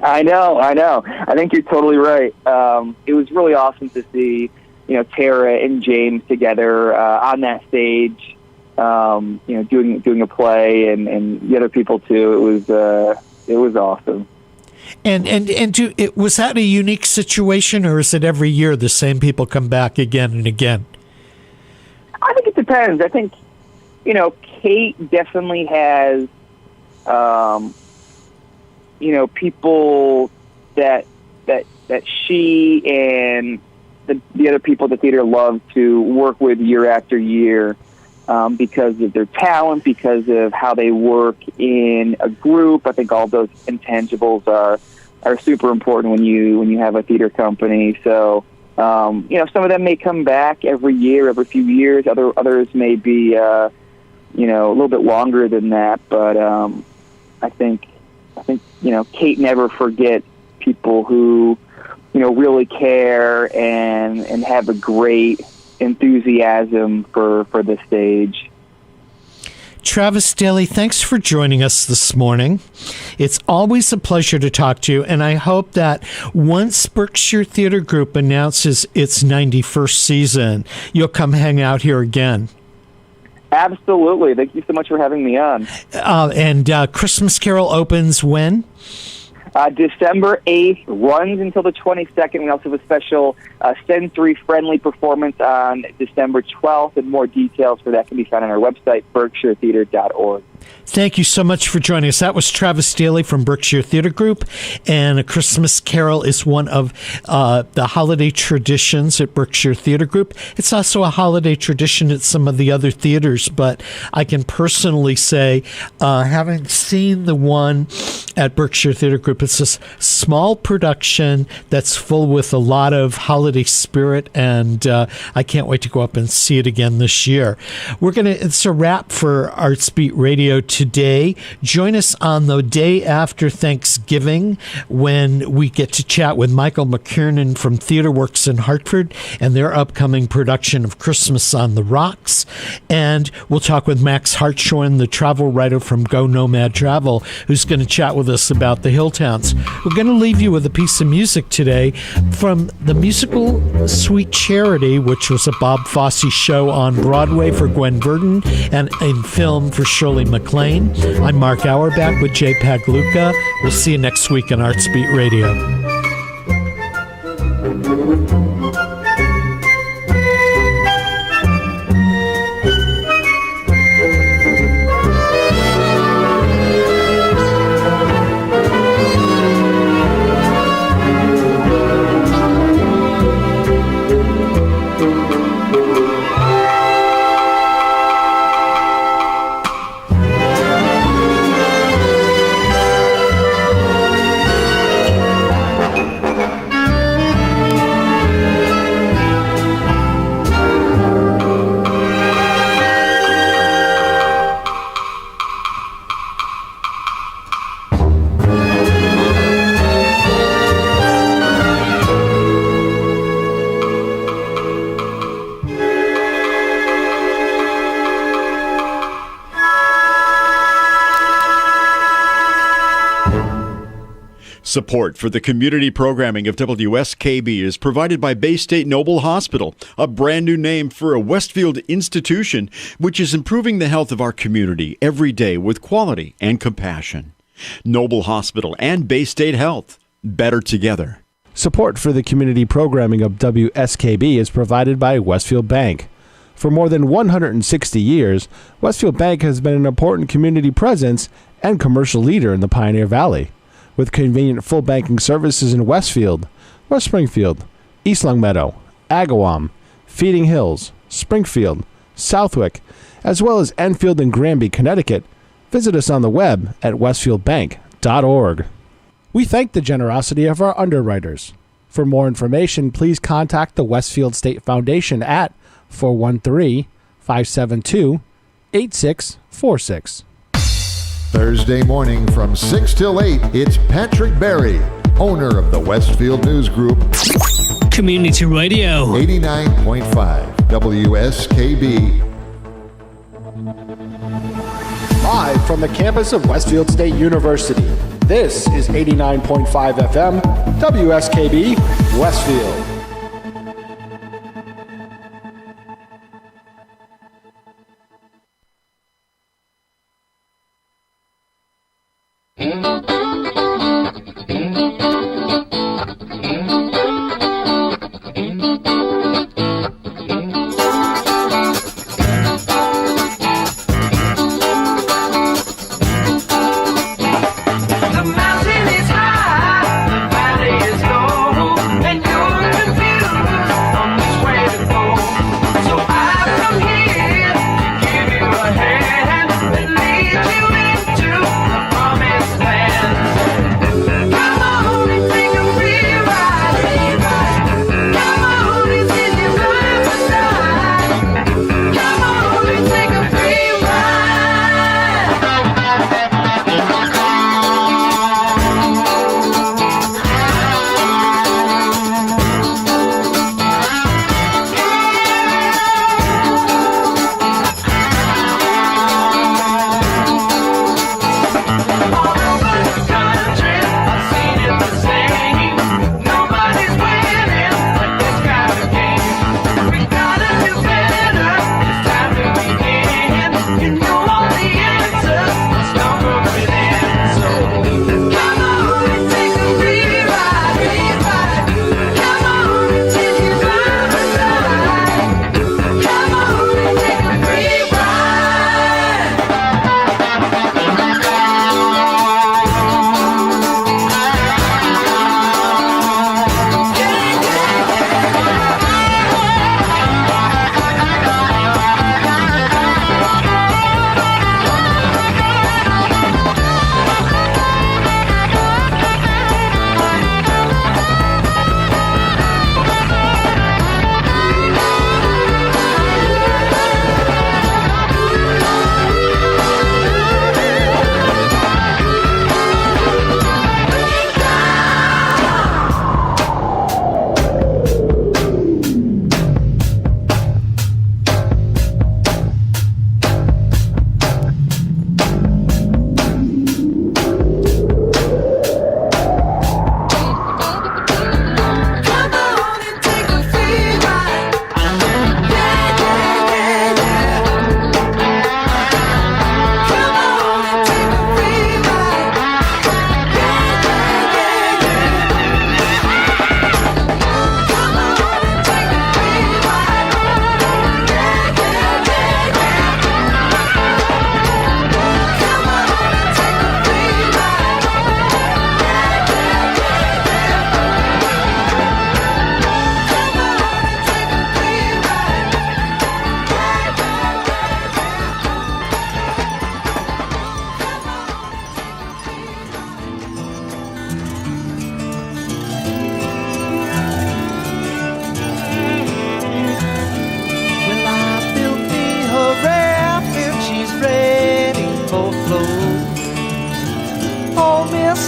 I know. I think you're totally right. It was really awesome to see, you know, Tara and James together on that stage, you know, doing a play, and the other people too. It was awesome. And was that a unique situation, or is it every year the same people come back again and again? I think it depends. I think, you know, Kate definitely has, you know, people that she and the other people at the theater love to work with year after year, because of their talent, because of how they work in a group. I think all those intangibles are super important when you have a theater company. So, you know, some of them may come back every year, every few years. Others may be, you know, a little bit longer than that. But I think you know, Kate never forgets people who really care and have a great enthusiasm for the stage. Travis Daly, thanks for joining us this morning. It's always a pleasure to talk to you, and I hope that once Berkshire Theater Group announces its 91st season, you'll come hang out here again. Absolutely. Thank you so much for having me on. And Christmas Carol opens when? December 8th, runs until the 22nd. We also have a special Sensory Friendly performance on December 12th, and more details for that can be found on our website, berkshiretheater.org. Thank you so much for joining us. That was Travis Daly from Berkshire Theater Group, and A Christmas Carol is one of the holiday traditions at Berkshire Theater Group. It's also a holiday tradition at some of the other theaters, but I can personally say, having seen the one at Berkshire Theater Group, it's a small production that's full with a lot of holiday spirit, and I can't wait to go up and see it again this year. It's a wrap for Arts Beat Radio today. Join us on the day after Thanksgiving when we get to chat with Michael McKiernan from TheaterWorks in Hartford and their upcoming production of Christmas on the Rocks. And we'll talk with Max Hartshorn, the travel writer from Go Nomad Travel, who's going to chat with us about the hill towns. We're going to leave you with a piece of music today from the musical Sweet Charity, which was a Bob Fosse show on Broadway for Gwen Verdon and in film for Shirley MacLaine. I'm Mark Auerbach with Jay Pagluca. We'll see you next week on Arts Beat Radio. Support for the community programming of WSKB is provided by Bay State Noble Hospital, a brand new name for a Westfield institution which is improving the health of our community every day with quality and compassion. Noble Hospital and Bay State Health, better together. Support for the community programming of WSKB is provided by Westfield Bank. For more than 160 years, Westfield Bank has been an important community presence and commercial leader in the Pioneer Valley. With convenient full banking services in Westfield, West Springfield, East Longmeadow, Agawam, Feeding Hills, Springfield, Southwick, as well as Enfield and Granby, Connecticut, visit us on the web at westfieldbank.org. We thank the generosity of our underwriters. For more information, please contact the Westfield State Foundation at 413-572-8646. Thursday morning from 6 till 8, it's Patrick Berry, owner of the Westfield News Group, Community Radio. 89.5 WSKB. Live from the campus of Westfield State University, this is 89.5 FM, WSKB, Westfield. The mountain is high, the valley is low, and you're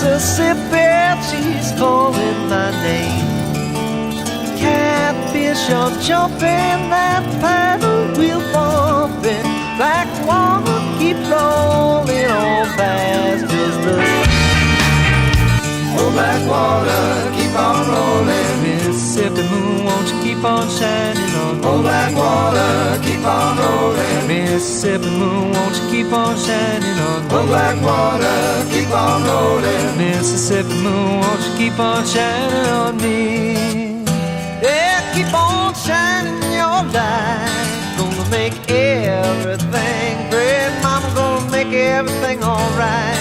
Mississippi, she's calling my name. Catfish are jumping, that paddle wheel bumping. Black water keep rolling on past just the oh, black water keep on rolling. Mississippi moon, won't you keep on shining on me? Oh, black water keep on rolling. Mississippi moon, won't you keep on shining on me? Oh, black water keep on rolling. Mississippi moon, won't you keep on shining on me? Yeah, keep on shining your light. Gonna make everything great. Mama gonna make everything alright.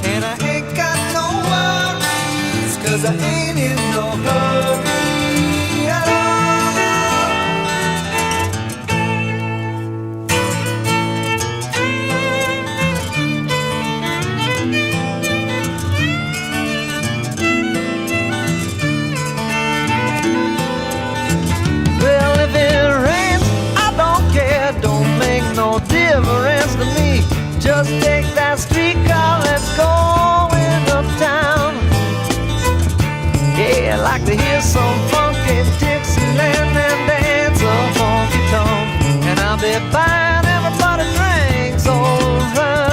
And I ain't got no worries, 'cause I ain't in no hurry at all. Well, if it rains, I don't care. Don't make no difference to me. Just take that streetcar, let's go in uptown. Yeah, I like to hear some funky Dixieland and dance a honky tonk. And I'll be buying everybody drinks all around.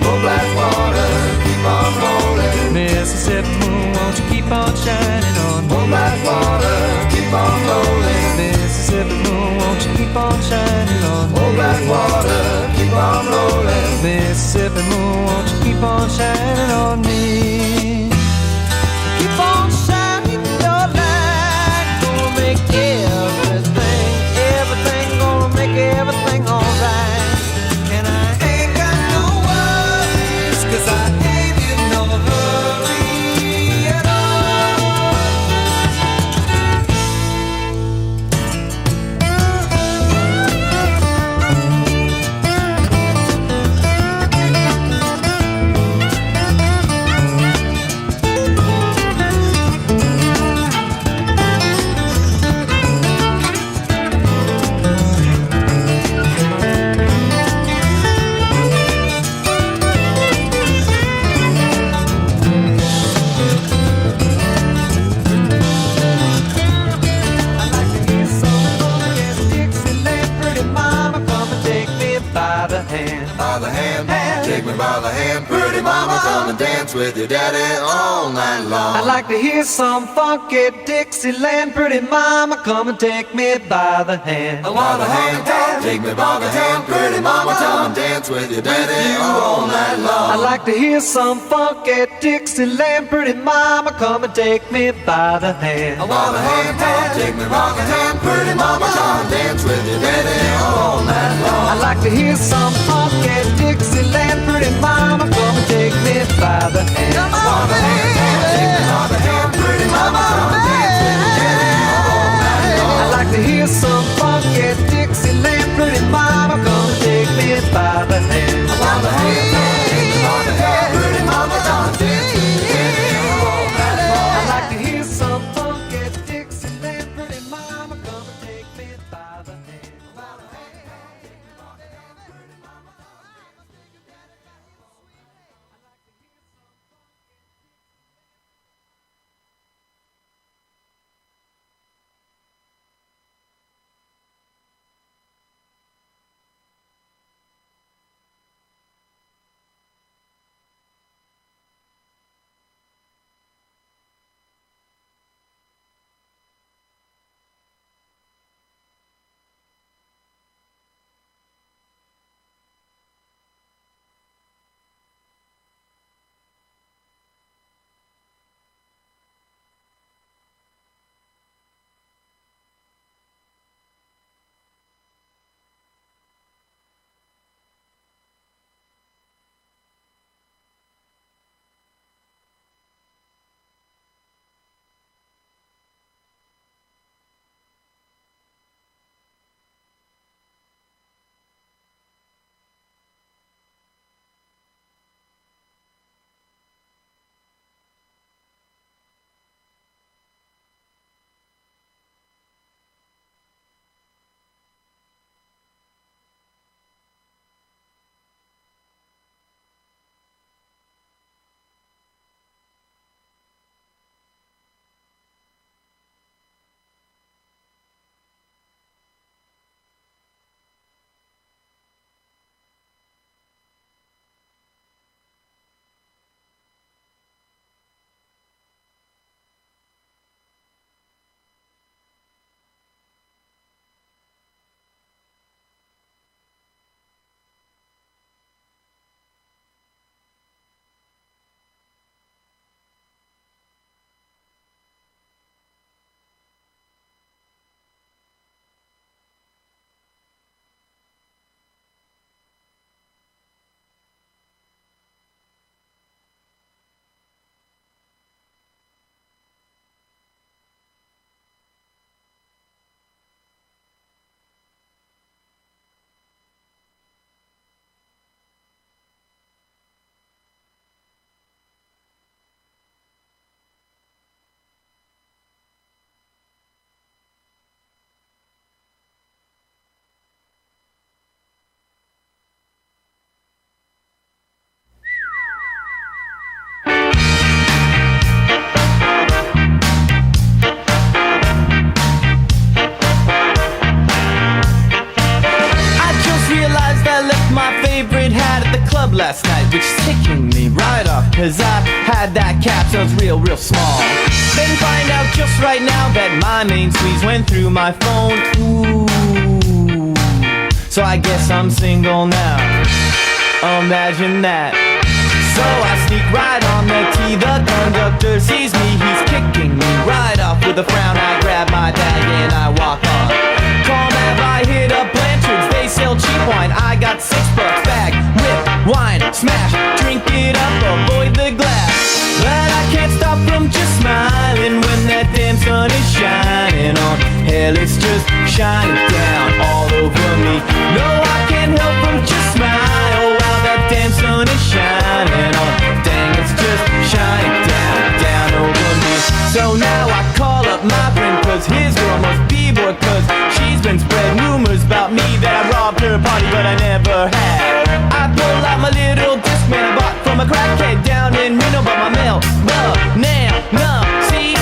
Oh, black water, keep on rolling. Mississippi moon, won't you keep on shining on me? Oh, black water, keep on rolling. Mississippi moon, won't you keep on shining on me? Oh, black water, keep on rolling. Mississippi moon, won't you keep on shining on me? Keep on shining your light. Gonna make everything, everything, gonna make everything alright. And I ain't got no worries, 'cause I ain't in no hurry at all. Take me by the hand, pretty mama, come and dance with your daddy all night long. I'd like to hear some funky Dixieland, pretty mama, come and take me by the hand. By the hand, take me by the hand, pretty mama, come and dance with your daddy all night long. I'd like to hear some funky Dixieland, pretty mama, come and take me by the hand. By the hand, take me by the hand, pretty mama, come and dance with your daddy all night long. I'd like to hear some funky Dixieland, pretty mama, come and take me by the hand. Come on, baby. Take me by the hand, pretty mama, come and dance with your daddy all night long. I'd like to hear some funky Dixieland, pretty mama, come and take me by the hand. By the hand, take me by the hand, pretty mama, come and dance with your daddy all night long. I'd like to hear some funky Dixieland, pretty mama, come and take me by the hand. By the hand, take me by the hand, pretty mama, come and dance with your daddy all night long. last night, which is kicking me right off, cause I had that cap, so it's real small. Then find out just right now that my main squeeze went through my phone. Ooh, so I guess I'm single now. Imagine that. So I sneak right on the T, the conductor sees me, he's kicking me right off. With a frown I grab my bag and I walk on. Calm have I hit up Blanchard's, they sell cheap wine. I got $6 bag, whip, wine, smash, drink it up, avoid the glass. But I can't stop from just smiling when that damn sun is shining on. Hell, it's just shining down all over me. No, I can't help from just smile while that damn sun is shining on. Dang, it's just shining down over me. So now I call up my friend, cause his girl must be bored, cause she's been spreading rumors about me that I robbed her party, but I never had. I pull out my little Discman I bought from a crackhead down in Reno, but my mail, no, CD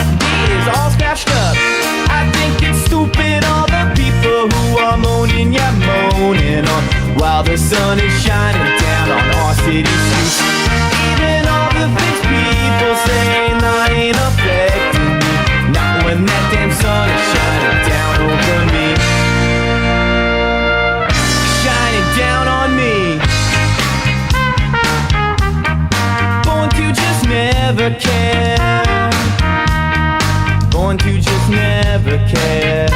is all scratched up. I think it's stupid, all the people who are moaning, yeah, moaning on, while the sun is shining down on our city streets. Even all the things people say, that ain't affecting me, not when that damn sun is shining down over me. Shining down on me. Going to just never care. Going to just never care.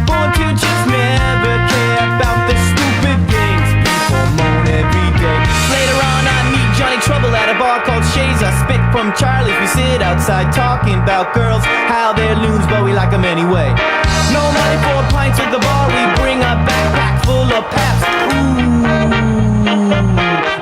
Going to just never care about the stupid things people moan every day. Later on I meet Johnny Trouble at a bar called Shays. I spit from Charlie's. We sit outside talking about girls, how they're loons, but we like them anyway. No money for pints at the bar. We bring a backpack full of paps. Ooh.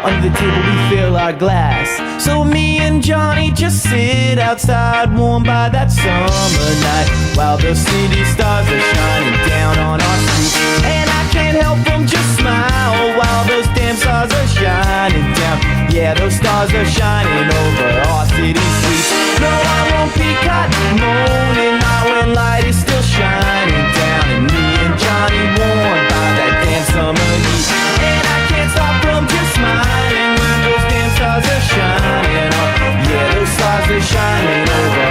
Under the table we fill our glass. So me and Johnny just sit outside, warm by that summer night, while the city stars are shining down on our street. And I can't help from just smile while those damn stars are shining down. Yeah, those stars are shining over our city streets. No, I won't be caught moaning not when light is still shining down, and me and Johnny warmed by that damn summer heat. And I can't stop from just smiling when those damn stars are shining on. Yeah, those stars are shining over